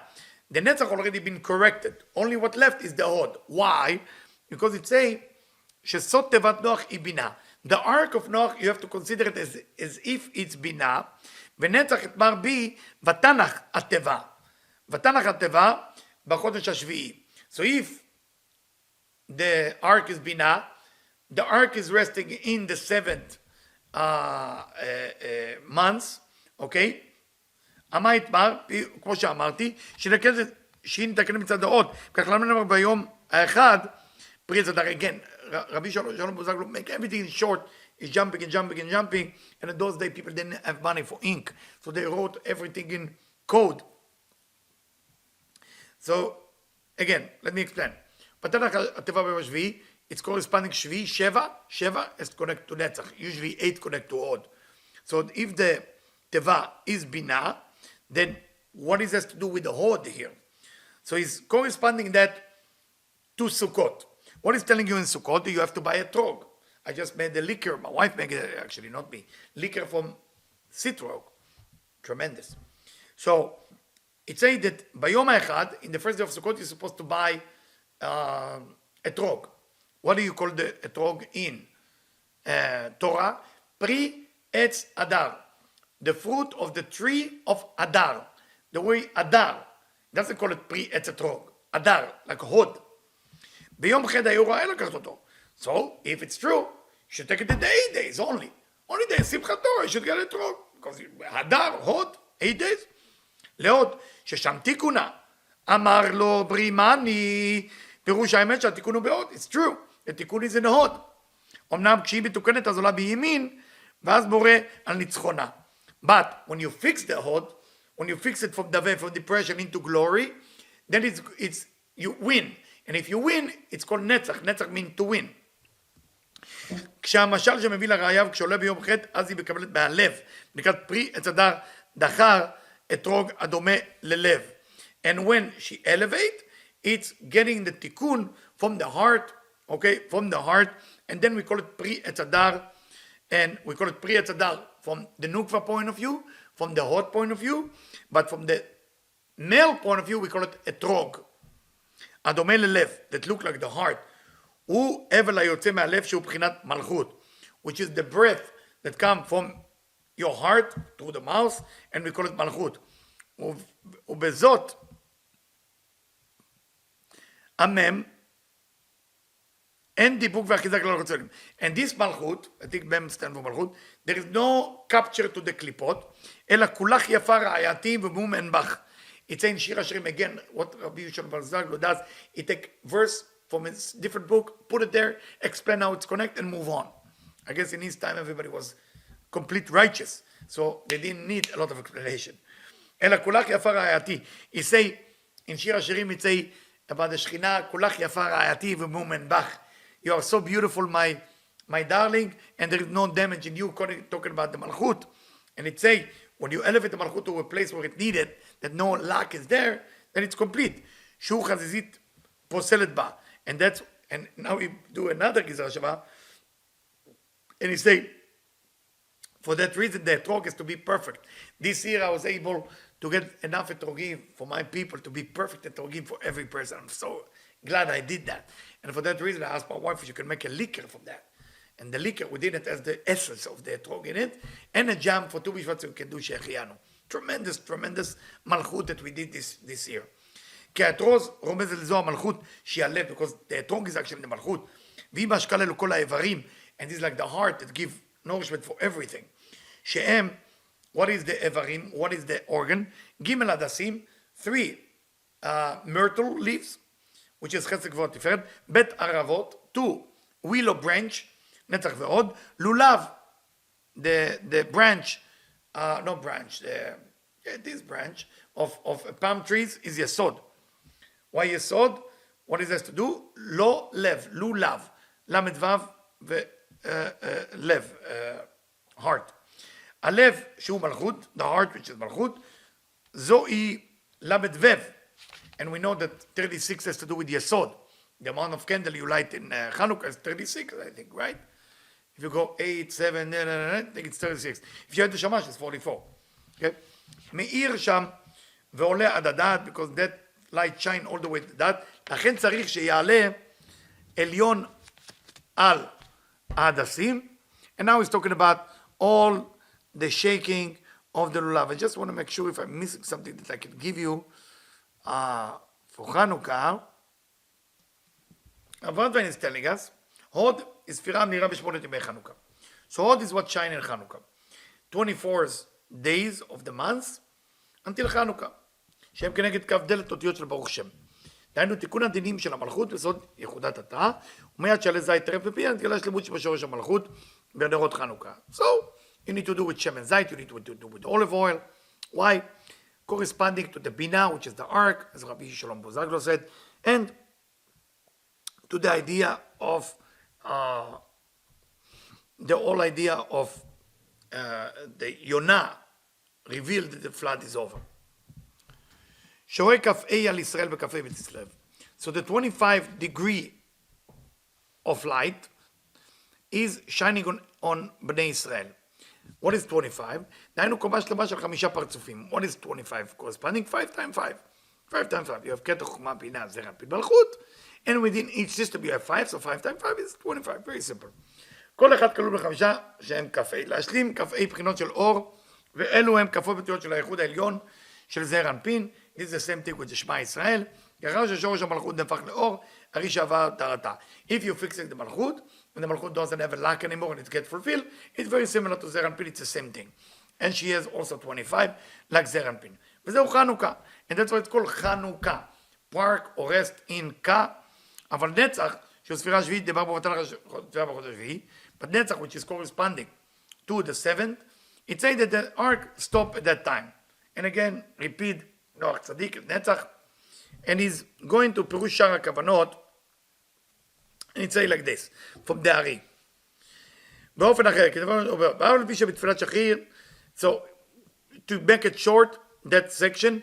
The נצח already been corrected. Only what left is the hod. Why? Because it say שסוד תיבת נוח היא בינה. The ark of Noach, you have to consider it as if it's בינה, ונצח יתמר בי ותנח התיבה. ותנח התיבה בחודש השביעי. So if the ark is בינה, the ark is resting in the 7th months, okay? מה יתמר, כמו שאמרתי, שהיא נתקן מצד העוד, כך למה נאמר ביום האחד, פרי צדק, again, Rabbi Shalom Buzaglo make everything short, is jumping and jumping and jumping, and in those days people didn't have money for ink, so they wrote everything in code. So, again, let me explain. פתח התיבה ביום השביעי, it's corresponding שביעי, שבע is connect to נצח, usually 8 connect to עוד. So if the תיבה is בינה, then what is has to do with the hod here? So it's corresponding that to Sukkot. What is telling you in Sukkot? You have to buy a trog. I just made the liquor. My wife made it, actually, not me. Liquor from citrog. Tremendous. So, it says that Bayom HaEchad, in the first day of Sukkot, you're supposed to buy a trog. What do you call the etrog in Torah? Pri Etz Adar. The fruit of the tree of Adar. The way Adar. Doesn't call it Pri Etz Etrog. Adar, like a hod. ביום חד היו רעי לקחת אותו. So, if it's true, you should take it in the 8 days only. Only the שמחת תורה, you should get it wrong. Because הדר, הוד, 8 days. לעוד, ששם תיקונה, אמר לו ברימני, פירוש האמת שהתיקון הוא בהוד. It's true, התיקון is in הוד. אמנם כשהיא מתוקנת אז עולה בימין, ואז מורה על ניצחונה. But when you fix the hod, when you fix it from depression into glory, then it's you win. And if you win, it's called netzach. Netzach means to win. כשהמשל שמביא לראייה וכשעולה ביום ח' אז היא מקבלת מהלב, נקראת פרי עץ הדר דחר אתרוג הדומה ללב. And when she elevate, it's getting the tikkun from the heart, okay, from the heart, and then we call it pri etz hadar, and we call it pri etz hadar from the nukva point of view, from the hot point of view, but from the male point of view, we call it etrog, הדומה ללב, that look like the heart. הוא הבל היוצא מהלב שהוא בחינת מלכות, which is the breath that come from your heart through the mouth, and we call it מלכות. ובזאת המם אין דיבוק ואחיזה כלל הרצונים. And this מלכות, I think מם stand for מלכות, there is no capture to the קליפות, אלא כולך יפה רעייתי ומום אין בך. It's in שיר השירים, again, what Rabbi Yishon Bar Zaglo does, he take verse from a different book, put it there, explain how it's connected, and move on. I guess in his time everybody was complete righteous, so they didn't need a lot of explanation. אלא כולך יפה רעייתי. He say, in שיר השירים, he say, about the Shekhinah, כולך יפה רעייתי ומום אין בך. You are so beautiful, my darling, and there is no damage in you, talking about the Malchut. And it say, when you elevate the Malchut to a place where it needed, that no lack is there, then it's complete. שהוא חזיזית פוסלת בה. And that's, and now we do another Gizar Shava, and he say, for that reason, the etrog is to be perfect. This year I was able to get enough etrogim for my people to be perfect etrogim for every person. I'm so glad I did that. And for that reason, I asked my wife if she can make a liquor from that. And the liquor, we did it as the essence of the etrog in it, and a jam for Tu B'Shvat so we can do Shechianu. Tremendous, tremendous malchut that we did this year. כי האתרוג רומז לזו המלכות שהיא הלב, because the etrog is actually the מלכות. והיא משקה לנו כל האיברים, and it's like the heart that give nourishment for everything. שהם, what is the איברים? What is the organ? ג' הדסים, 3 myrtle leaves, which is חסד גבוה תפארת, ב' ערבות, 2 willow branch, נצח ועוד, לולב, the branch, no branch, this branch of palm trees is יסוד. Why יסוד? What is this to do? לא לב, לולב, למד וו ולב, heart. הלב שהוא מלכות, the heart which is מלכות, זוהי למד וו. And we know that 36 has to do with יסוד. The amount of candle you light in Hanukkah is 36, I think, right? If you go 8, 7, I think it's 36. If you add the shamash, it's 44. Okay? מאיר שם ועולה עד הדעת, because that light shine all the way to that. לכן צריך שיעלה עליון על ההדסים. And now he's talking about all the shaking of the lulav. I just want to make sure if I'm missing something that I can give you for Hanukkah. Avadvain is telling us, Hod is ספירה נראה בשמונת ימי חנוכה. So Hod is what shine in Hanukkah. 24 days of the month until Hanukkah. שהם כנגד כף דלת אותיות של ברוך שם. דהיינו תיקון הדינים של המלכות בסוד יחודת התא, ומיד שעלי זית טרף בפיה נתגלה שלמות שבשורש המלכות בנרות חנוכה. So, you need to do with שמן זית, you need to do with olive oil. Why? Corresponding to the Bina, which is the ark, as Rabbi Shalom Bozaglo said, and to the idea of the whole idea of the Yonah revealed that the flood is over. שורק כ"ה על ישראל וכ"ה בכסלו. So the 25 degree of light is shining on בני ישראל. What is 25? דהיינו קומה שלמה של 5 פרצופים. What is 25 corresponding? 5 times 5. 5 times 5. You have קטע חוכמה בינה זרע פיל מלכות, and within each system you have 5, so 5 times 5 is 25. Very simple. כל אחד כלול בחמישה שהם כ"ה. להשלים כ"ה בחינות של אור, ואלו הם כ"ו בתיות של הייחוד העליון של זעיר אנפין. This is the same thing with the שמע ישראל. לאחר ששורש המלכות נהפך לאור, הרי שעבר טהרתה. If you fix it the מלכות, when the מלכות doesn't have a lack anymore and it gets fulfilled, it's very similar to זעיר אנפין, it's the same thing. And she has also 25, like זעיר אנפין. וזהו חנוכה. And that's why it's called חנוכה. Park or rest in כה. אבל נצח, שהוא ספירה שביעית, דבר בבטל בחודש השביעי, but נצח, which is corresponding to the 7th, it says that the ark stopped at that time. And again, repeat, נוח צדיק, נצח, and he's going to פירוש שער הכוונות, and it say like this, from the Ari. באופן אחר, כדבר עובר, ואף לפי שבתפילת שחריר, so to make it short, that section,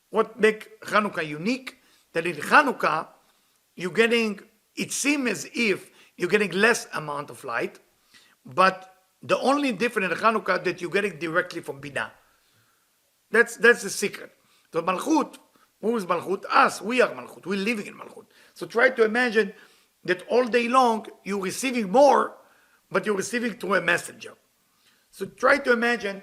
what make Hanukkah unique, that in Hanukkah, you're getting, it seems as if you're getting less amount of light, but the only difference in Hanukkah that you're getting directly from Binah. That's the secret. So Malchut, who is Malchut? Us, we are Malchut, we're living in Malchut. So try to imagine that all day long you're receiving more, but you're receiving through a messenger. So try to imagine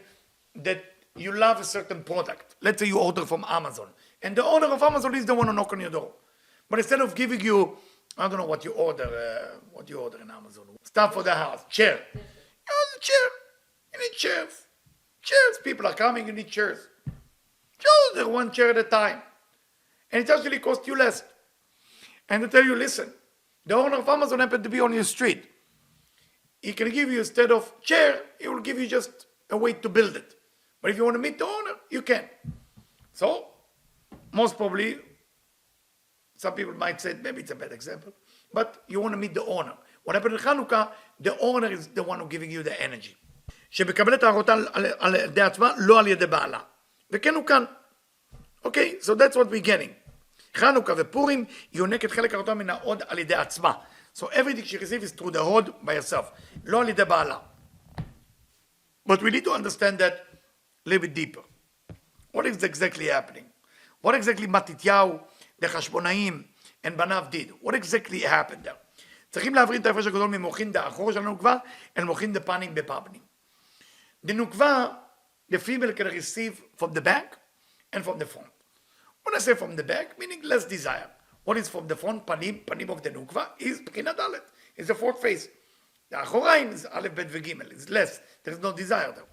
that you love a certain product. Let's say you order from Amazon, and the owner of Amazon is the one who knock on your door. But instead of giving you, I don't know what you order in Amazon, stuff for the house, chair. You want a chair, you need chairs. Chairs, people are coming, you need chairs. Just order one chair at a time. And it actually costs you less. And they tell you, listen, the owner of Amazon happened to be on your street. He can give you, instead of chair, he will give you just a way to build it. But if you want to meet the owner, you can. So, most probably, some people might say, maybe it's a bad example, but you want to meet the owner. What happened in Hanukkah, the owner is the one who giving you the energy. שמקבלת הערותה על ידי עצמה, לא על ידי בעלה. וכן הוא כאן. Okay, so that's what we're getting. חנוכה ופורים, היא יונקת חלק הערותה מן ההוד על ידי עצמה. So everything she receives is through the hod by herself, לא על ידי בעלה. But we need to understand that a little bit deeper. What is exactly happening? What exactly מתתיהו, the חשבונאים, and בניו did? What exactly happened there? צריכים להברין את ההפרש הגדול ממוחין דאחור של הנוקבה, אל מוחין דפנים בפבנים. The nukva, the female can receive from the back and from the front. When I say from the back, meaning less desire. What is from the front? Panim of the nukva is Pekina Dalet. It's the fourth face. The Achoraim is Aleph, Bet, V'Gimel. It's less. There is no desire there.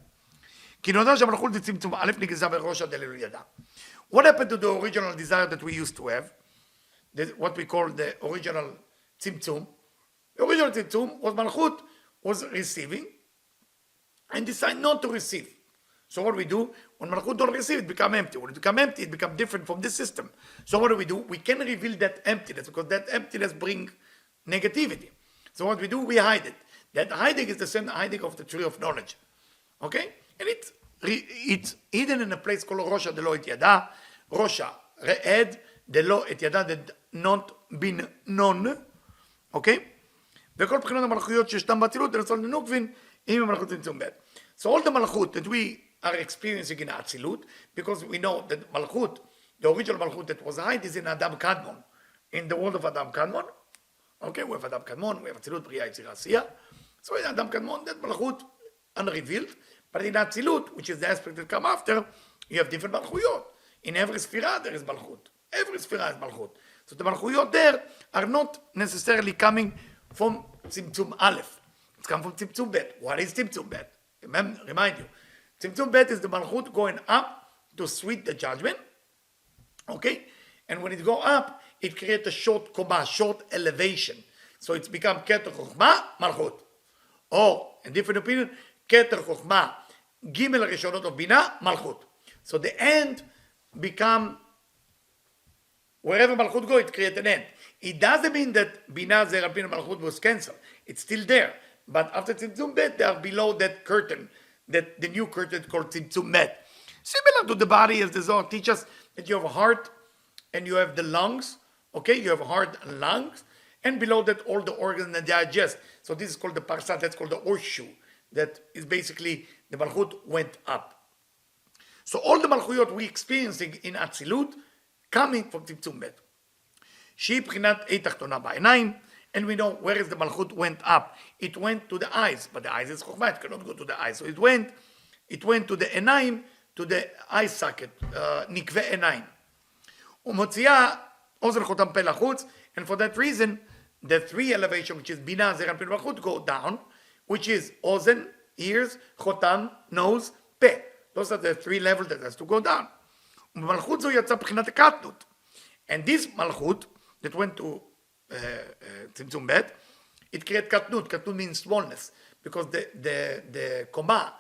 What happened to the original desire that we used to have? What we call the original tzimtzum. The original tzimtzum was Malchut was receiving and decide not to receive. So what we do, when Malchut don't receive, it become empty. When it become empty, it become different from this system. So what do? We can reveal that emptiness, because that emptiness bring negativity. So what we do, we hide it. That hiding is the same hiding of the tree of knowledge. Okay? And it's hidden in a place called Rosha Delo Et Yada. Rosha, Re'ed, Delo Et Yada, that not been known. Okay? וכל בחינות המלכויות שישתם באצילות, לרצון לנוקבין, אם המלכות צמצום ב'. So all the malchut that we are experiencing in Atzilut, because we know that malchut, the original malchut that was hid, is in Adam Kadmon, in the world of Adam Kadmon. Okay, we have Adam Kadmon, we have Atzilut, Bria, Yitzira, Asiya. So in Adam Kadmon, that malchut unrevealed, but in Atzilut, which is the aspect that come after, you have different malchuyot. In every sphera there is malchut. Every sphera is malchut. So the malchuyot there are not necessarily coming from Tzimtzum Aleph. It's come from Tzimtzum Bet. What is Tzimtzum Bet? Remind you, Tzimtzum Bet is the Malchut going up to sweet the judgment, okay? And when it go up, it creates a short koma, short elevation. So it's become Keter Chochma, Malchut. Or, in different opinion, Keter Chochma, Gimel Rishonot of Bina, Malchut. So the end become, wherever Malchut go, it creates an end. It doesn't mean that Bina Zer Alpin Malchut was cancelled. It's still there. But after Tzimtzum Bet, they are below that curtain, that the new curtain called Tzimtzum Bet. Similar to the body, as the Zohar teaches, that you have a heart and you have the lungs. Okay, you have a heart and lungs, and below that all the organs that digest. So this is called the parsat. That's called the horseshoe. That is basically the Malchut went up. So all the Malchuyot we experiencing in Atzilut coming from Tzimtzum Bet. שהיא בחינת אי תחתונה בעיניים, and we know where is the Malchut went up. It went to the eyes, but the eyes is Chokhmah, it cannot go to the eyes. So it went to the עיניים, to the eye socket, נקבי עיניים. ומוציאה אוזן חותם פה לחוץ, and for that reason, the three elevation, which is בינה, זרע, פה ומלכות, go down, which is אוזן, ears, חותם, nose, פה. Those are the three levels that has to go down. ומלכות זו יצא בחינת הקטנות. And this Malchut, that went to Tzimtzum Bet, it created Katnut. Katnut means smallness, because the Koma,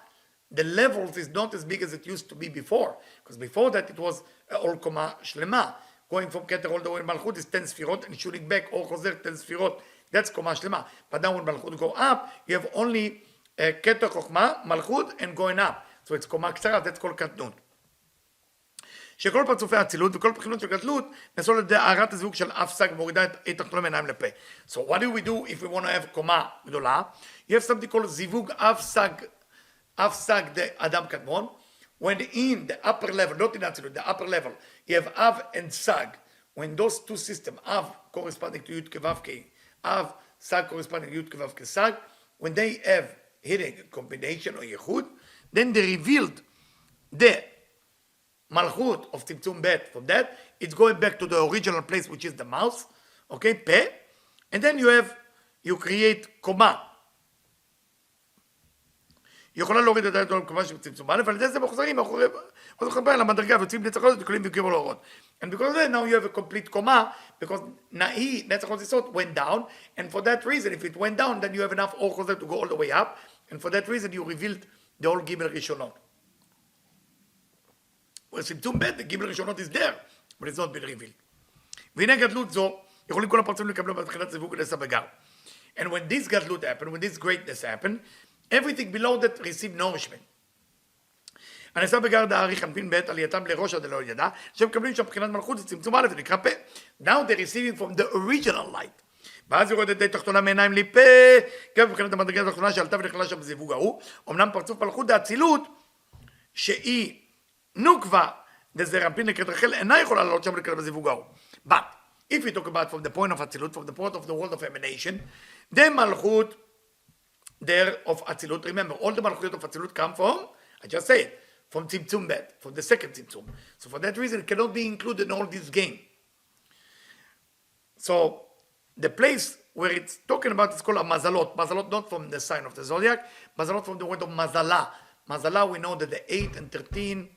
the levels is not as big as it used to be before, because before that it was all Koma Shlema. Going from Keter all the way in Malchut is 10 Sfirot, and shooting back all Choser 10 Sfirot, that's Koma Shlema. But now when Malchut go up, you have only כתר חוכמה, מלכות, and going up. So it's קומה קצרה, that's called קטנות. שכל פרצופי האצילות וכל בחינות של גדלות נעשו על ידי הארת הזיווג של אף סג ומורידה את תחתונה מעיניים לפה. So what do we do if we want to have קומה גדולה? You have something called זיווג אף סג אדם קדמון. When in the upper level, not in Atzilut, the upper level, you have Av and Sag. When those two systems, Av corresponding to Yud Kevav Ke, Av, Sag corresponding to Yud Kevav Ke Sag, when they have hitting a combination or Yehud, then they revealed the Malchut of Tzimtzum Bet. From that, it's going back to the original place, which is the mouth, okay, Peh, and then you create Koma. יכולה להוריד את העדות כמובן שבצמצום א', ועל ידי זה מחוזרים אחרי למדרגה ויוצאים נצחות ותקולים וקיבול האורות. And because of that, now you have a complete קומה, because נאי, נצחות יסוד, went down, and for that reason, if it went down, then you have enough אור חוזר to go all the way up, and for that reason, you revealed the whole גימל ראשונות. בצמצום ב', the גימל ראשונות is there, but it's not been revealed. והנה גדלות זו, יכולים כל הפרצים לקבלו בתחילת זיווג ונעשה בגר. And when this גדלות happened, when this greatness happened, everything below that received nourishment. הנעשה בגר דאריך אנפין בעת עלייתם לראש עד לא ידע, שהם מקבלים שם מבחינת מלכות וצמצום א' ונקרא פה. Now they're receiving from the original light. ואז יורדת די תחתונה מעיניים לפה, גם מבחינת המדרגה התחתונה שעלתה ונכללה שם בזיווג ההוא, אמנם פרצוף מלכות דאצילות, שהיא נוקבה דזעיר אנפין לקראת רחל, אינה יכולה לעלות שם לקראת בזיווג ההוא. But, if we talk about from the point of אצילות, from the point of the world of emanation, the מלכות there of Atzilut. Remember, all the Malchuyot of Atzilut come from, I just said, from Tzimtzum Bet, from the second Tzimtzum. So for that reason, it cannot be included in all this game. So the place where it's talking about is called a Mazalot. Mazalot not from the sign of the zodiac, Mazalot from the word of Mazala. Mazala, we know that the 8 and 13,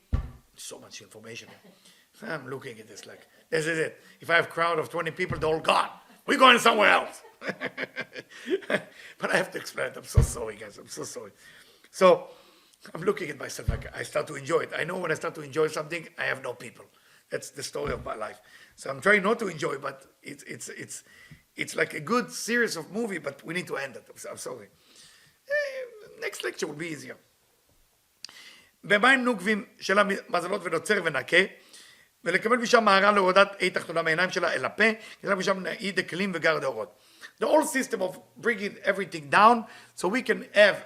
so much information. I'm looking at this like, this is it. If I have a crowd of 20 people, they're all gone. We're going somewhere else. But I have to explain it. I'm so sorry, guys. I'm so sorry. So I'm looking at myself like I start to enjoy it. I know when I start to enjoy something, I have no people. That's the story of my life. So I'm trying not to enjoy, but it's like a good series of movie, but we need to end it. I'm sorry. Next lecture will be easier. במים נוקבים של המזלות ונוצר ונקה, ולקבל משם מהרה להורדת אי תחתונה מעיניים שלה אל הפה, כדי משם נעיד דקלים וגר דאורות. The whole system of bringing everything down, so we can have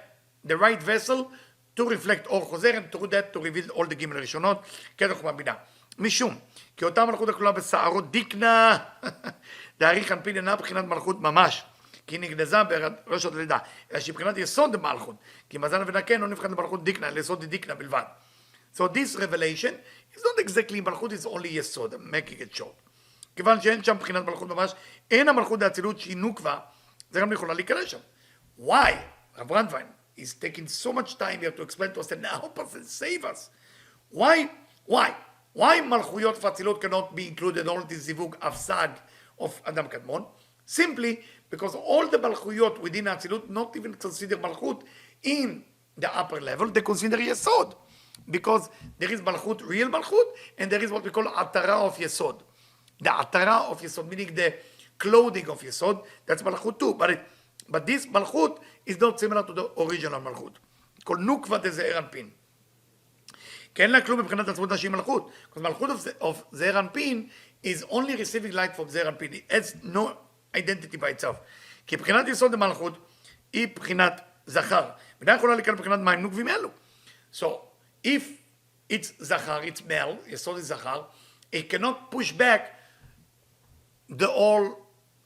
the right vessel to reflect אור חוזר, and through that to reveal all the גימל הראשונות, כדרך ומבינה. משום, כי אותה מלכות הכלולה בשערות דיקנה, דאריך אנפין אינה בחינת מלכות ממש, כי נגנזה בראש הלידה, אלא שבחינת יסוד המלכות, כי מזל ונקה לא נבחנת מלכות דיקנה, אלא יסוד דיקנה בלבד. So this revelation is not exactly מלכות, it's only יסוד, I'm making it short. כיוון שאין שם בחינת מלכות ממש, אין המלכות דאצילות שהיא נוקבה, זה גם יכולה להיכנס שם. Why? רב רנדווין is taking so much time here to explain to us and help us and save us. Why מלכויות ואצילות cannot be included in all this זיווג הפסג of אדם קדמון? Simply because all the מלכויות within האצילות not even consider מלכות in the upper level, they consider יסוד. Because there is malchut, real malchut, and there is what we call atara of yesod. The atara of yesod, meaning the clothing of yesod, that's malchut too. But this malchut is not similar to the original malchut. It's called nukva de ze'er anpin. כי אין לה כלום מבחינת עצמות נשים מלכות. Because malchut of ze'er anpin is only receiving light from ze'er anpin. It has no identity by itself. כי מבחינת יסוד המלכות היא מבחינת זכר. ודי יכולה לקרוא מבחינת מים נוקבים אלו. So, if it's Zachar, it's male, Yesod is Zachar, it cannot push back the all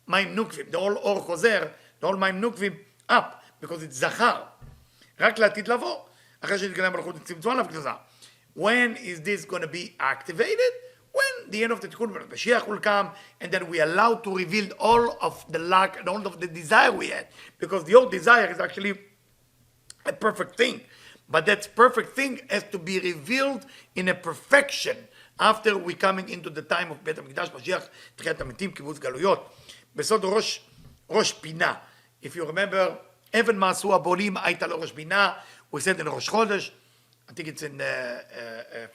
Maim Nukvim, the all Or Chozer, the all Maim Nukvim up, because it's Zachar. רק לעתיד לבוא, אחרי שתתגלה מלכות צמצום עליו כתזה. When is this going to be activated? When the end of the Tikkun, when Mashiach will come, and then we allow to reveal all of the lack and all of the desire we had, because the old desire is actually a perfect thing. But that perfect thing has to be revealed in a perfection after we coming into the time of בית המקדש, משיח, תחיית המתים, קיבוץ גלויות. בסוד ראש פינה. If you remember, אבן מעשו הבולים הייתה לו ראש פינה, we said in ראש חודש, I think it's in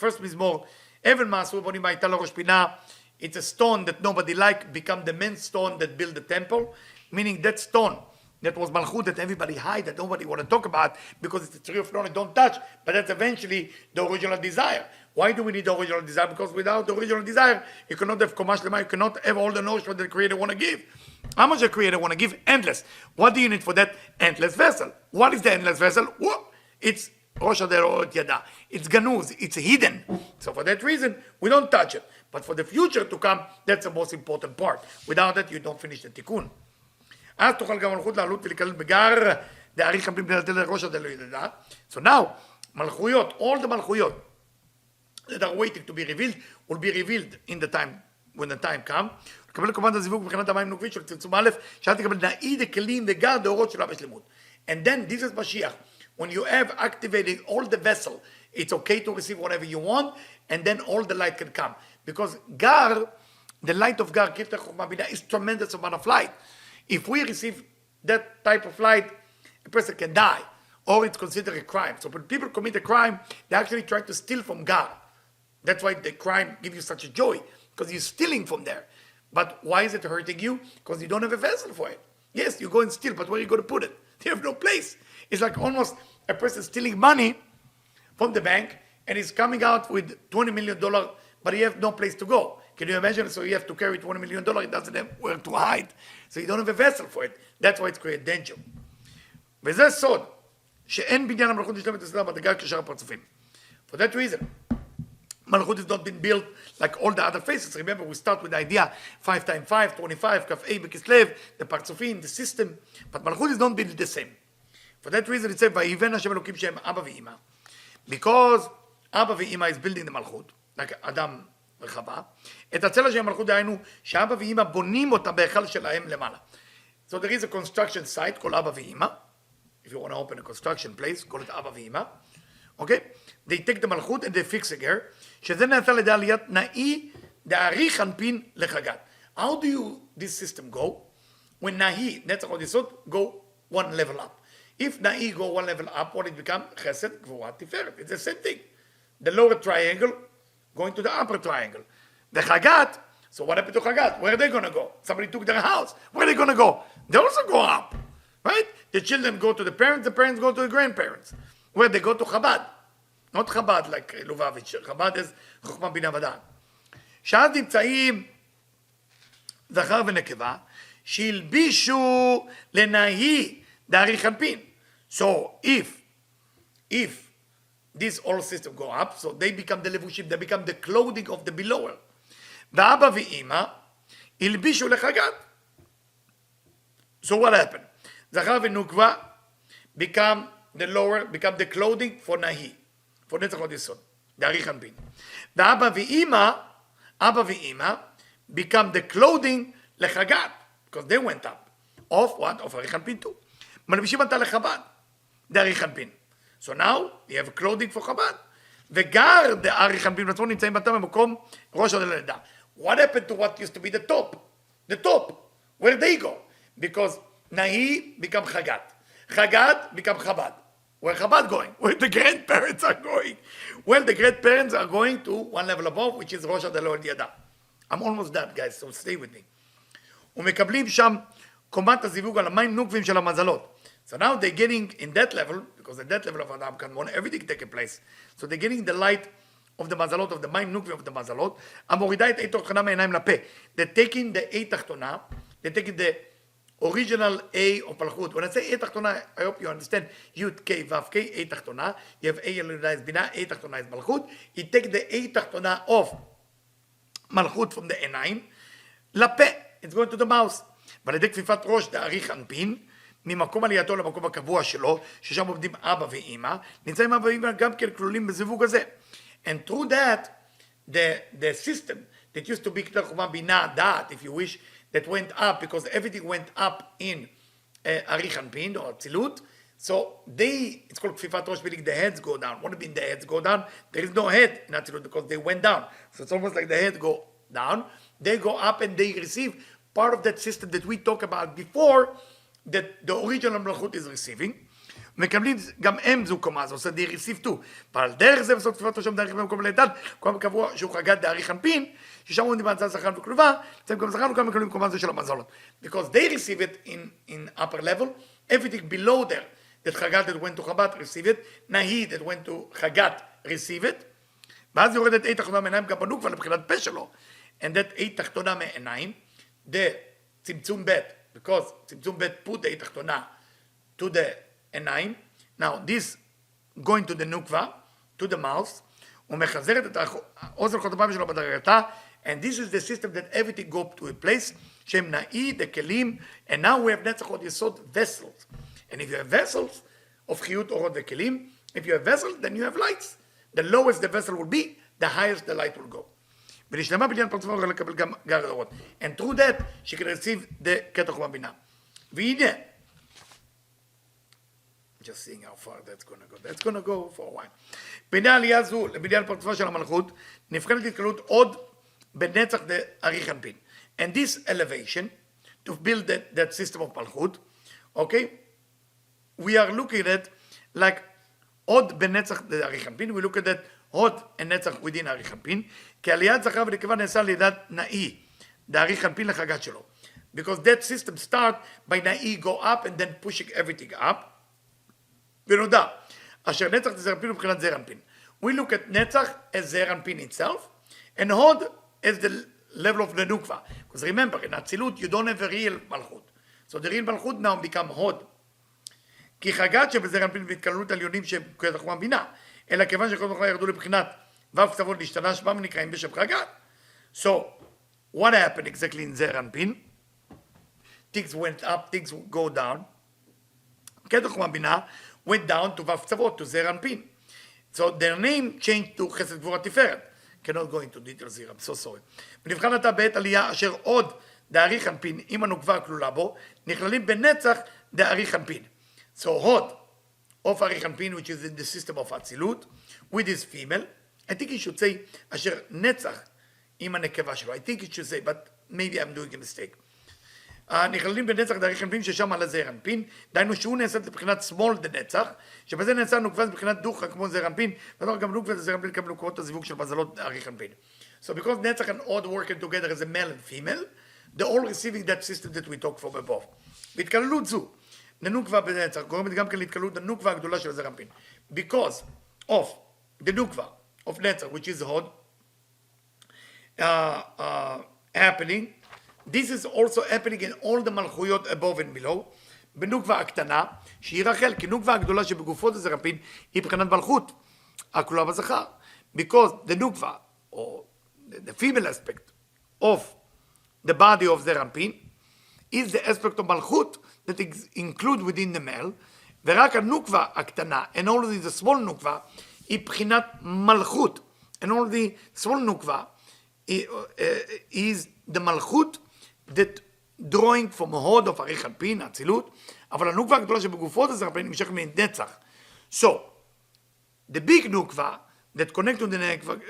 first מזמור, אבן מעשו הבולים הייתה לו ראש פינה, it's a stone that nobody liked, become the main stone that built the temple, meaning that stone that was Malchut that everybody hide, that nobody want to talk about because it's the tree of knowledge, don't touch, but that's eventually the original desire. Why do we need the original desire? Because without the original desire, you cannot have Komash Lema, you cannot have all the knowledge that the Creator want to give. How much the Creator want to give? Endless. What do you need for that? Endless vessel. What is the endless vessel? It's Rosh Hashanah Yada. It's Ganuz. It's hidden. So for that reason, we don't touch it. But for the future to come, that's the most important part. Without that, you don't finish the Tikkun. אז תוכל גם מלכות לעלות ולהיכלל בגר דאריך כפים בנתן לראש עד אלוהי ידע. So now, מלכויות, all the מלכויות that are waiting to be revealed, will be revealed in the time, when the time come. לקבל כמובן את הזיווג מבחינת המים נוקבים של צמצום א', שאל תקבל נאי דקלים וגר דאורות שלה בשלמות. And then, this is Mashiach. When you have activated all the vessel, it's okay to receive whatever you want, and then all the light can come. Because Gar, the light of Gar, is tremendous amount of light. If we receive that type of light, a person can die, or it's considered a crime. So when people commit a crime, they actually try to steal from God. That's why the crime gives you such a joy, because you're stealing from there. But why is it hurting you? Because you don't have a vessel for it. Yes, you go and steal, but where are you going to put it? You have no place. It's like almost a person stealing money from the bank, and he's coming out with $20 million, but he has no place to go. Can you imagine? So you have to carry $20 million, it doesn't have where to hide. So you don't have a vessel for it. That's why it's created danger. וזה סוד, שאין בניין המלכות נשלם את הסדר בדרגה כשאר הפרצופים. For that reason, Malchut is not been built like all the other faces. Remember, we start with the idea 5 times 5, 25, Kaf A Bekislev, the Partzufim, the system. But Malchut is not built the same. For that reason, it says, Vayiven Hashem Elokim Shem Abba Ve'ima. Because Abba Ve'ima is building the Malchut, like Adam וחווה, את הצלע של המלכות דהיינו שאבא ואמא בונים אותה בהיכל שלהם למעלה. So there is a construction site called אבא ואמא. If you want to open a construction place, call it אבא ואמא. Okay? They take the מלכות and they fix it here. שזה נעשה לידי עליית נאי דאריך אנפין לחגת. How do this system go? When נאי, נצח עוד יסוד, go one level up. If נאי go one level up, what it become? חסד, גבורה, תפארת. It's the same thing. The lower triangle going to the upper triangle. The Chagat, so what happened to Chagat? Where are they going to go? Somebody took their house. Where are they going to go? They also go up, right? The children go to the parents go to the grandparents. Where they go to Chabad. Not Chabad like Lubavitch. Chabad is Chokhmah Bina V'Da'at. שאז נמצאים זכר ונקבה, שהלבישו לנהי דאריך אנפין. So if this all system go up, so they become the levushim, they become the clothing of the belower. ואבא ואמא הלבישו לחגת. So what happened? זכר ונוקבה become the lower, become the clothing for נהי, for נצח עוד יסוד, דאריך אנפין. ואבא ואמא become the clothing לחגת, because they went up. Of what? Of אריך אנפין too. מלבישים אותה לחב"ד, דאריך אנפין. So now, you have clothing for Chabad. וגר דאריך אנפין עצמו נמצאים בתא במקום ראש הלידה. What happened to what used to be the top? The top. Where they go? Because Nahi become Chagat. Chagat become Chabad. Where Chabad going? Where the grandparents are going. Well, the grandparents are going to one level above, which is ראש הלידה. I'm almost done, guys, so stay with me. ומקבלים שם קומת הזיווג על המים נוקבים של המזלות. So now they're getting in that level, because at that level of Adam Kanmon, everything taking place. So they're getting the light of the mazalot, of the מים נוקבים of the mazalot. המורידה את עת תחתונה מעיניים לפה. They're taking the עת תחתונה, they're taking the original A of Malchut. When I say עת תחתונה, I hope you understand, Yud, K, Vav, K, עת תחתונה. You have A, Eliyahu is Bina, עת תחתונה is Malchut. You take the עת תחתונה of Malchut from the עיניים, לפה. It's going to the mouth. ועל ידי כפיפת ראש דאריך אנפין, ממקום עלייתו למקום הקבוע שלו, ששם עובדים אבא ואמא, נמצאים אבא ואמא גם כן כלולים בזיווג הזה. And through that, the system that used to be כתר חומה בינה דעת, if you wish, that went up, because everything went up in אריך אנפין, או אצילות, so it's called כפיפת ראש, meaning the heads go down. What do you mean the heads go down? There is no head in אצילות, because they went down. So it's almost like the heads go down, they go up and they receive part of that system that we talked about before, that the original מלכות is receiving, מקבלים גם הם זו קומה, so they receive too. ועל דרך זה בסוף כפיפת ראשם דאריך במקום לידד, קומה קבוע שהוא חגת דאריך אנפין, ששם עומדים בהנצה זכרן וכלובה, אצלם גם זכרן וכמה מקבלים קומה זו של המזלות. Because they receive it in upper level, everything below there, that Chagat that went to Chabad receive it, Nahi that went to Chagat receive it, ואז יורדת אי תחתונה מעיניים גם בנוקבה לבחינת פה שלו, and that אי תחתונה מעיניים, the צמצום ב', because צמצום ב' put the אי תחתונה to the עיניים, now this going to the nukva, to the mouth, ומחזרת את האוזן חוטביים שלו בדרגתה, and this is the system that everything go to a place, שהם נאי, the כלים, and now we have נצח עוד יסוד vessels, and if you have vessels of חיות אורות וכלים, if you have vessels then you have lights, the lowest the vessel will be, the highest the light will go. ולשלמה בניין פרצופה הוא לקבל גם גר אורות, and through that she can receive the קטע חומה בינה. והנה, just seeing how far that's going to go. That's going to go for a while. בעניין עלייה זו לבניין פרצופה של המלכות, נבחנת התקלות עוד בנצח דאריך אנפין. And this elevation, to build that system of מלכות, okay, we are looking at like עוד בנצח דאריך אנפין, we look at that עוד נצח within אריך אנפין, כי עליית זכר ונקבה נעשה לידת נאי, דאריך אנפין לחגת שלו. Because that system start by נאי go up and then pushing everything up, ונודע, אשר נצח זה זרנפין מבחינת זרנפין. We look at נצח as זרנפין itself, and הוד as the level of the nukva. Because remember, in Atzilut, you don't have a real מלכות. So the real מלכות now become הוד. כי חגת שבזרנפין והתקללות עליונים שהם כתחומה בינה, אלא כיוון שכל מלכות ירדו לבחינת ו' קצוות להשתנה שבם נקראים בשם חגת. So, what happened exactly in זרנפין? Things went up, things go down. כתחומה בינה, went down to ו' קצוות, to זר אנפין. So their name changed to חסד גבורה תפארת. Cannot go into details here, I'm so sorry. ונבחן עתה בעת עלייה אשר עוד דאריך אנפין, עם הנוקבה הכלולה בו, נכללים בנצח דאריך אנפין. So הוד of אריך אנפין, which is in the system of אצילות, with his female, I think he should say אשר נצח עם הנקבה שלו. I think it should say, but maybe I'm doing a mistake. נכללים בנצח דאריך אנפין ששם על הזר אנפין, דהיינו שהוא נעשה מבחינת שמאל דנצח, שבזה נעשה נוקבה מבחינת דוחה כמו זר אנפין, ודבר גם נוקבה וזר אנפין קבלו קורות הזיווג של מזלות דאריך אנפין. So because נצח and odd working together as a male and female, they're all receiving that system that we talked from above. והתקללות זו, לנוקבה בנצח, גורמת גם כן להתקללות הנוקבה הגדולה של זר אנפין. Because of the נוקבה of נצח, which is hod, happening, this is also happening in all the מלכויות above and below, בנוקבה הקטנה, שהיא רחל, כי נוקבה הגדולה שבגופות הזר אנפין, היא מבחינת מלכות, הכלולה בזכר. Because the נוקבה, or the female aspect of the body of זר אנפין, is the aspect of מלכות that is included within the male, ורק הנוקבה הקטנה, and only the small נוקבה, היא מבחינת מלכות, and only the small נוקבה, is the מלכות, that drawing from a hod of אריך אנפין, אצילות, אבל הנוקבה הגדולה שבגופות הזר אנפין נמשך מנצח. So, the big נוקבה that connect to the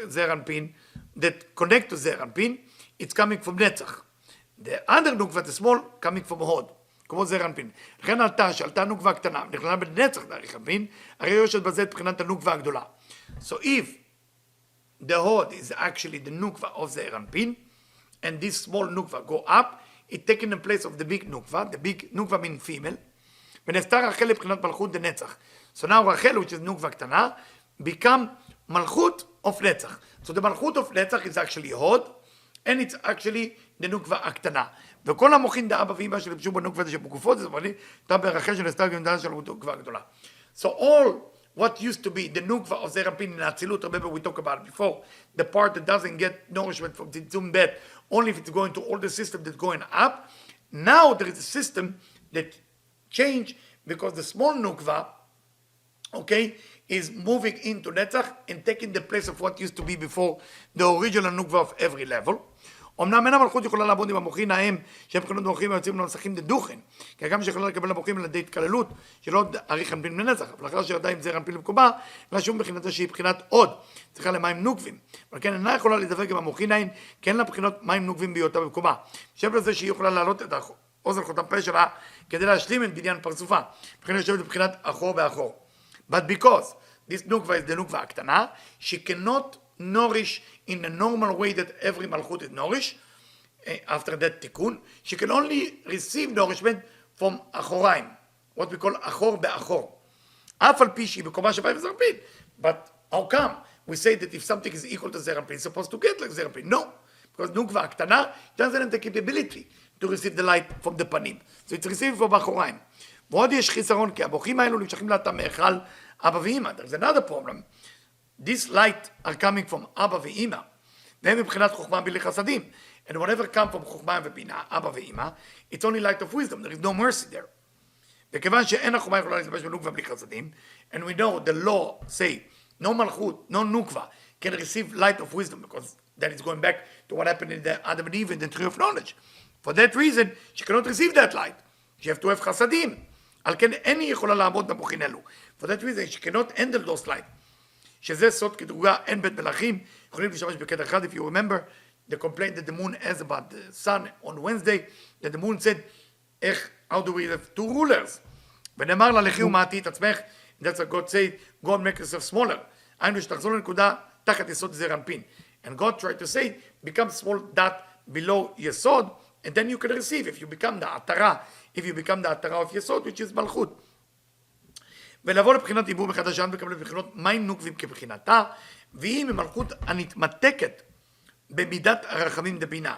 זר אנפין, that connect to זר אנפין, it's coming from נצח. The other נוקבה, the small, coming from a hod, כמו זר אנפין. לכן שעלתה נוקבה קטנה, נכללה בנצח לאריך אנפין, הרי יושבת בזה את בחינת הנוקבה הגדולה. So if the hod is actually the נוקבה of זר אנפין, and this small nukva go up, it taken the place of the big nukva. The big nukva means female. ונעשתה רחל לבחינת מלכות דנצח. So now רחל, which is נוקבה קטנה, become מלכות of נצח. So the מלכות of נצח is actually hod, and it's actually the נוקבה הקטנה. וכל המוחין דאבא ואמא שלבשו בנוקבה שבגופות, זה מראה, דאבא רחל שנעשתה גמדנה של הנוקבה הגדולה. So all what used to be the nukva of זר אנפין in Atzilut, remember we talked about it before, the part that doesn't get nourishment from Tzimtzum Bet, only if it's going to all the system that's going up. Now there is a system that changed because the small nukva, okay, is moving into Netzach and taking the place of what used to be before the original nukva of every level. אמנם אין המלכות יכולה לעבוד עם המוחין ההם שהם בחינות מוחים ויוצאים לנסחים דדוכן, כי גם שיכולה לקבל המוחים על ידי התקללות שלא אריך אנפין מנצח, אבל אחר שירדה עם זר אנפין למקומה, לא שום בחינתה שהיא בחינת עוד, צריכה למים נוקבים, אבל כן אינה יכולה להידבק עם המוחין ההם, כי אין לה בחינות מים נוקבים בהיותה במקומה. חושב לזה שהיא יכולה להעלות את האוזן חותם פה שלה כדי להשלים את בניין פרצופה, בכן יושבת בבחינת אחור ואחור. But because this nukva is the nukva הקטנה, she cannot nourish in a normal way that every malchut is nourished after that tikkun. She can only receive nourishment from achoraim, what we call אחור באחור. אף על פי שהיא בקומה שווה וזרפין. But how come we say that if something is equal to זרפין, it's supposed to get like זרפין? No. Because נוקבה הקטנה, doesn't have the capability to receive the light from the פנים. So it's received from באחוריים. ועוד יש חיסרון, כי המוחים האלו נמשכים לאטם מאכל אבא ואמא. There's another problem. This light are coming from אבא ואמא. והם מבחינת חוכמה בלי חסדים. And whatever come from חוכמה ובינה, אבא ואמא, it's only light of wisdom. There is no mercy there. וכיוון שאין החוכמה יכולה להתלבש בנוקבה בלי חסדים, and we know the law say, no מלכות, no נוקבה, can receive light of wisdom, because that is going back to what happened in the Adam and Eve in the tree of knowledge. For that reason, she cannot receive that light. She have to have חסדים. על כן אין היא יכולה לעמוד במוחין אלו. For that reason, she cannot handle those light. שזה סוד כדרוגה, אין בית מלאכים, יכולים להשתמש בקטע אחד, if you remember, the complaint that the moon has about the sun on Wednesday, that the moon said, how do we have two rulers? ונאמר לה, לכי ומעטי את עצמך, that's what God said, go and make yourself smaller. היינו שתחזור לנקודה תחת יסוד זעיר אנפין. And God tried to say, become small dot below יסוד, and then you can receive, if you become the עטרה, if you become the עטרה of יסוד, which is מלכות. ולבוא לבחינת עיבור מחדשן ולקבל לבחינות מים נוקבים כבחינתה, והיא ממלכות הנתמתקת במידת הרחמים דבינה.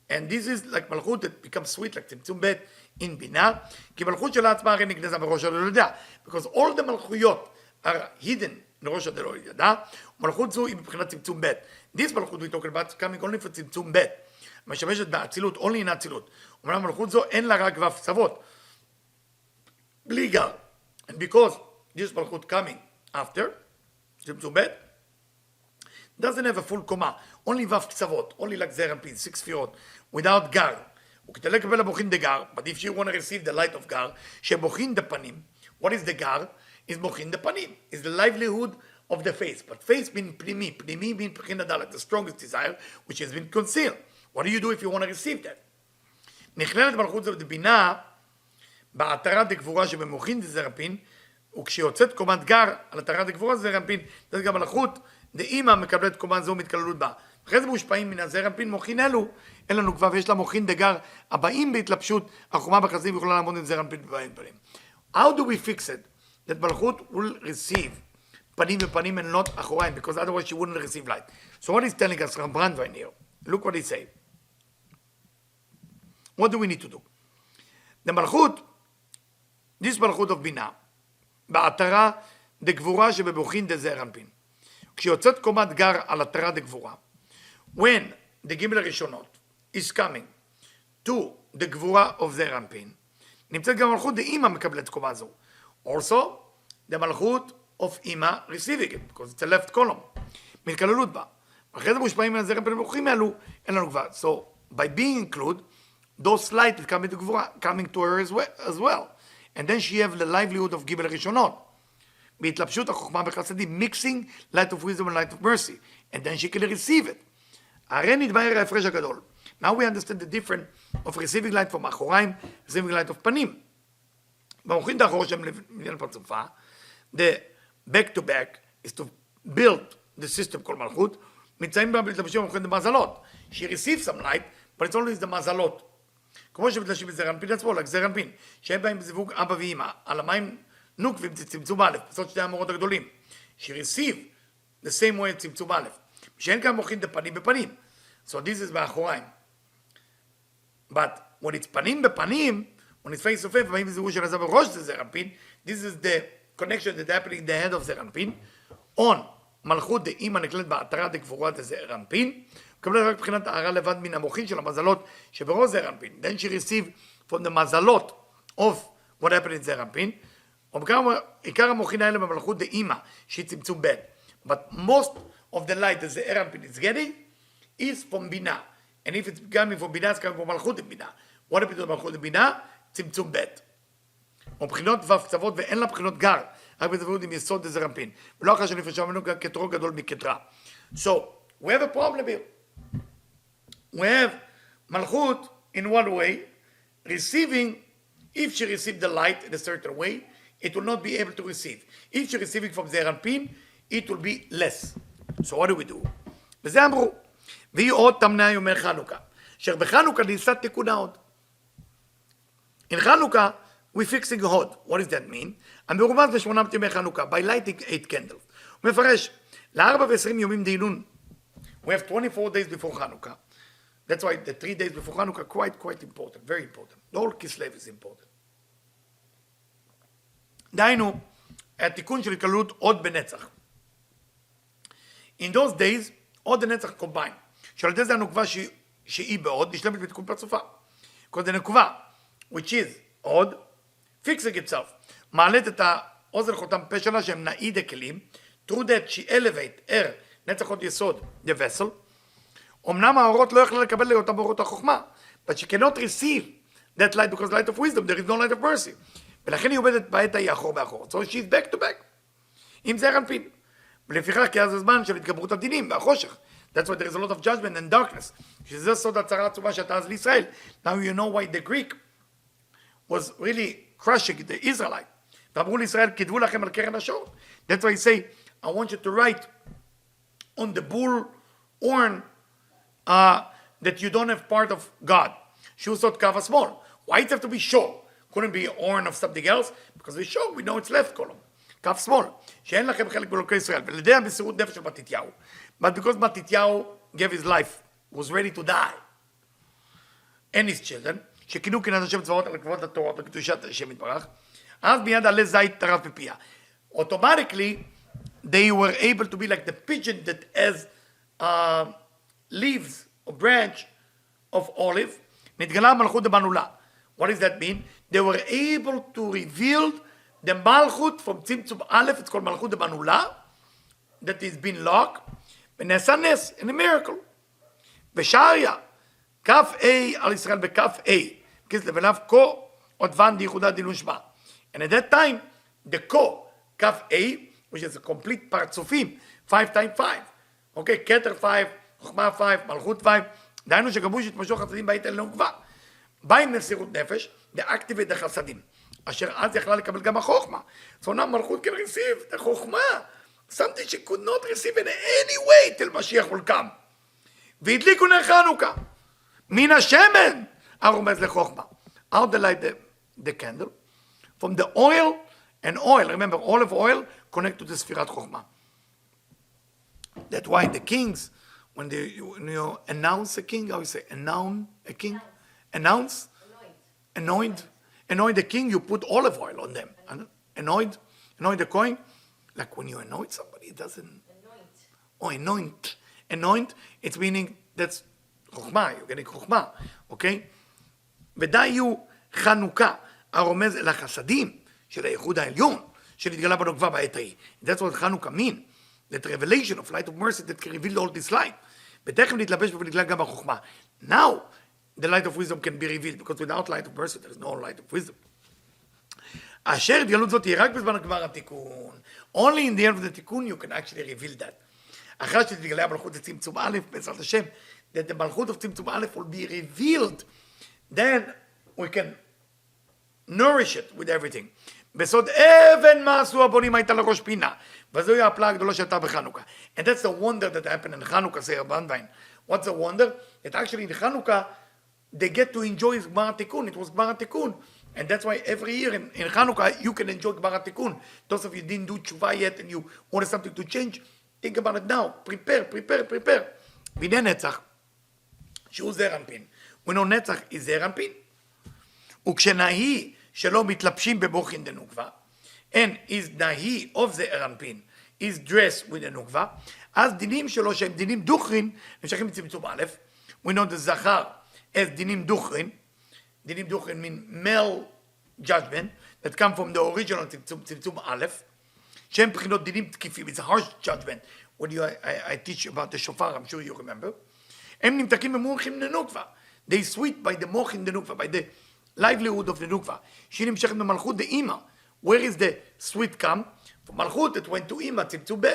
And this is like מלכות that becomes sweet, like צמצום ב' in בינה, כי מלכות שלה עצמה הרי נגנזה מראש הדלו ידע, because all the מלכויות are hidden מראש הדלו ידע, ומלכות זו היא מבחינת צמצום ב'. This מלכות we talk about coming only for צמצום ב', משמשת באצילות, only in אצילות. אומנם מלכות זו אין לה רק ו' קצוות, בלי גר. And because this מלכות coming after, צמצום ב', doesn't have a full קומה, only ו' קצוות, only like זעיר אנפין, 6 ספירות, without גר. וכדי לקבל המוחין דגר, but if you want to receive the light of גר, שמוחין דפנים, what is the גר? is מוחין דפנים, is the livelihood of the face, but face means פנימי, פנימי means בחינת דלת, the strongest desire, which has been concealed. What do you do if you want to receive that? נכללת מלכות זו בבינה, בעטרה דגבורה שבמוחין דזעיר אנפין, וכשיוצאת קומת גר על עטרה דגבורה זעיר אנפין, זה גם מלכות דאמא מקבלת קומה זו מתקללות בה. אחרי זה מושפעים מן הזעיר אנפין מוחין אלו, אין לנו כבר ויש לה מוחין דגר, הבאים בהתלבשות, החומה בחסדים יכולה לעמוד עם זעיר אנפין בבאים פנים. How do we fix it? That מלכות will receive פנים ופנים and not אחוריים, because otherwise she wouldn't receive light. So what is telling us Ramban right here? Look what he say. What do we need to do? The מלכות, this מלכות of בינה, בעטרה דגבורה שבמוחין דזעיר אנפין. כשיוצאת קומת גר על עטרה דגבורה, when the גימל הראשונות is coming to the גבורה of זעיר אנפין, נמצאת גם מלכות דאמא מקבלת קומה זו. Also, the מלכות of אמא receiving it, because it's a left column, מתקללות בה. אחרי זה מושפעים מן זעיר אנפין במוחים האלו, אין לנו כבר. So, by being included, those light that come into גבורה, coming to her as well. And then she have the livelihood of גימל הראשונות. בהתלבשות החוכמה בחסדים, mixing light of wisdom and light of mercy, and then she can receive it. הרי נתבהר ההפרש הגדול. Now we understand the difference of receiving light from אחוריים, receiving light of פנים. במוחין האחור שהם לבניין פרצופה, the back to back is to build the system כל מלכות, מצאים בה בהתלבשים במוחין דמזלות. She receives some light, but it's always the מזלות. כמו שמתלבשים בזעיר אנפין עצמו, like זעיר אנפין, שהם באים בזיווג אבא ואמא, על המים נוקבים זה צמצום א', בסוד שתי המורות הגדולים. She receive the same way צמצום א', שאין כאן מוחין דפנים בפנים. So this is באחוריים. But when it's פנים בפנים, when it's face to face, באים בזיווג של הזו בראש זה זעיר אנפין, this is the connection that happening in the head of זעיר אנפין, on מלכות דאמא נקלט בעטרה דגבורה דזעיר אנפין, מקבלת רק מבחינת הערה לבד מן המוחין של המזלות שבראש זעיר אנפין. Then she receive from the מזלות of what happened in זעיר אנפין, עיקר המוחין האלה במלכות דאמא, שהיא צמצום ב'. But most of the light that זעיר אנפין is getting is from בינה. And if it's coming from בינה, it's coming from מלכות דבינה. What happened to מלכות דבינה? צמצום ב'. ובחינות ו' קצוות ואין לה בחינות גר, רק בזוויות עם יסוד דזעיר אנפין. ולא אחרי שנפרשה ממנו גם כתרו גדול מכתרה. So, we have a problem here. We have מלכות in one way, receiving, if she received the light in a certain way, it will not be able to receive. If she receiving from זעיר אנפין, it will be less. So what do we do? וזה אמרו, והיא עוד תמנה יומי חנוכה, אשר בחנוכה נעשה תיקון עוד. In חנוכה, we're fixing hod. What does that mean? המרומז ל800 ימי חנוכה, by lighting 8 candles. הוא מפרש, ל4 ו20 יומים דהילון, we have 24 days before Hanukkah. That's why the 3 days before Hanukkah quite important, very important. The whole Kislev is important. דהיינו, התיקון של התקללות עוד בנצח. In those days, עוד הנצח combine. שעל ידי זה הנוקבה שהיא בעוד, נשלמת בתיקון פרצופה. because the נקבה, which is עוד, fixing itself, מעלת את האוזן חותם פה שלה שהם נאי דקלים, through that she elevate, נצח עוד יסוד, the vessel, אמנם האורות לא יכלה לקבל לאותם אורות החוכמה, but she cannot receive that light because light of wisdom, there is no light of mercy. ולכן היא עובדת בעת ההיא אחור באחור. So she's back to back. עם זעיר אנפין. ולפיכך כי אז הזמן של התגברות הדינים והחושך. That's why there is a lot of judgment and darkness. שזה סוד הצרה העצומה שאתה אז לישראל. Now you know why the Greek was really crushing the Israelite. ואמרו לישראל, כתבו לכם על קרן השור. That's why he say, I want you to write on the bull horn that you don't have part of God. שהוא סוד קו השמאל. Why it have to be short? Couldn't be a horn of something else, because we show, we know it's left column. קו שמאל, שאין לכם חלק באלוקי ישראל, ולדעי המסירות נפש של מתתיהו. But because מתתיהו gave his life, was ready to die, and his children, שכינו קנאת השם צבאות על כבוד התורה וקדושת השם יתברך, אז מיד עלי זית טרף בפיה. Automatically, they were able to be like the pigeon that has leaves or branch of olive, נתגלה מלכות דבנולה. What does that mean? They were able to reveal the Malchut from Tzimtzum Aleph, it's called Malchut Banula, that has been locked, ונעשה נס, in a miracle. בשעריה, כף A על ישראל בכף A, כסלו ולאו כה, עודבן דייחודה דילון שמה. And at that time, the כה, כף A, which is a complete פרצופים, 5 times 5. אוקיי, כתר 5, חוכמה 5, מלכות 5, דהיינו שגבו שהתמשוך חסדים בעת אל נוקבה. בא עם מסירות נפש, ל-activate החסדים, אשר אז יכלה לקבל גם החוכמה. So now מלכות can receive the חוכמה, something she could not receive in any way till משיח will come. והדליקו נר חנוכה, מן השמן, הרומז לחוכמה. How they light the candle? From the oil, and oil, remember, olive oil connect to the ספירת חוכמה. That's why the kings, when you announce a king, how you say, announce a king? Announce? Anoint the king, you put olive oil on them. Anoint the coin. Like when you anoint somebody, it doesn't... Anoint, it's meaning, that's חוכמה, you're getting חוכמה, okay? ודאי הוא חנוכה, הרומז אל החסדים של הייחוד העליון, שנתגלה בנוקבה בעת ההיא. That's what חנוכה mean. That revelation of light of mercy that can reveal all this light. ותכף נתלבש ונתגלה גם בחוכמה. Now, the light of wisdom can be revealed, because without light of mercy, there is no light of wisdom. אשר התגלות זאת היא רק בזמן גמר התיקון. Only in the end of the תיקון you can actually reveal that. אחרי שתתגלה המלכות לצמצום א', בעזרת השם, that the מלכות of צמצום א' will be revealed, then we can nourish it with everything. בסוד אבן מה עשו הבונים הייתה לראש פינה, וזוהי הפלאה הגדולה שהייתה בחנוכה. And that's the wonder that happened in Hanukkah, say Rabban Wein. What's the wonder? That actually in Hanukkah, they get to enjoy Gmar HaTikun. It was Gmar HaTikun. And that's why every year in Hanukkah, you can enjoy Gmar HaTikun. Those of you didn't do tshuva yet and you wanted something to change, think about it now. Prepare. והנה נצח, שהוא זעיר אנפין. We know נצח is זעיר אנפין. וכשנהי שלא מתלבשים במוחין דנוקבה, and is נהי of זעיר אנפין, is dressed with הנוקבה, אז דינים שלו שהם דינים דוכרין, נמשכים בצמצום א', we know the זכר as דינים דוכרין mean male judgment that come from the original צמצום א', שהם בחינות דינים תקיפים, it's a harsh judgment. When I teach about the shofar, I'm sure you remember. הם נמתקים במוחין דנוקבה. They sweet by the מוחין דנוקבה, by the livelihood of the נוקבה. שהיא נמשכת במלכות דאמא. Where is the sweet come? From מלכות it went to אמא, צמצום ב',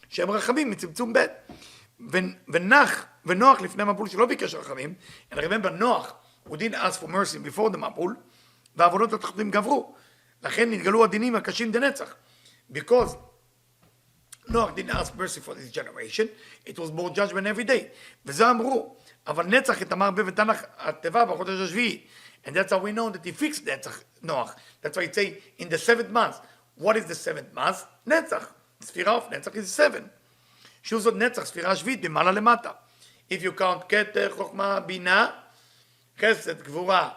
שהם רחמים מצמצום ב'. ונוח לפני מבול שלא ביקש רחמים, and remember נוח, who didn't ask for mercy before the מבול, והעוונות התחתונים גברו. לכן נתגלו הדינים הקשים דנצח. Because Noach didn't ask mercy for this generation, it was more judgment every day. וזה אמרו, אבל נצח את אמר בבתנך התיבה בחודש השביעי, And that's how we know that he fixed Netzach Noach. That's why it say in the 7th month. What is the 7th month? Netzach. Sphira of Netzach is 7. שהוא זאת נצח, ספירה שביעית, ממעלה למטה. If you count כתר, חוכמה, בינה, חסד, גבורה,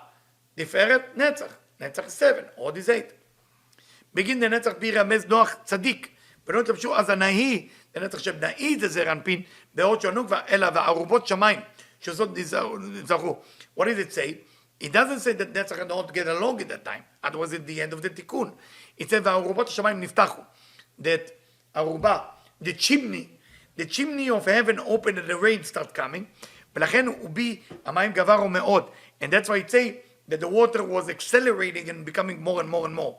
תפארת, נצח. נצח is 7, עוד is 8. בגין דנצח בי רמז נוח צדיק, ולא התלבשו אז הנהי, דנצח שבנאי זה זעיר אנפין, בעוד שענו כבר אלא וערובות שמיים, שזאת נזכרו. What does it say? It doesn't say that נצח and not get along at that time. That was at the end of the תיקון. It said וערובות השמיים נפתחו. That ערובה, the chimney of heaven opened and the rain start coming, ולכן הוא בי המים גברו מאוד. And that's why it say that the water was accelerating and becoming more and more and more.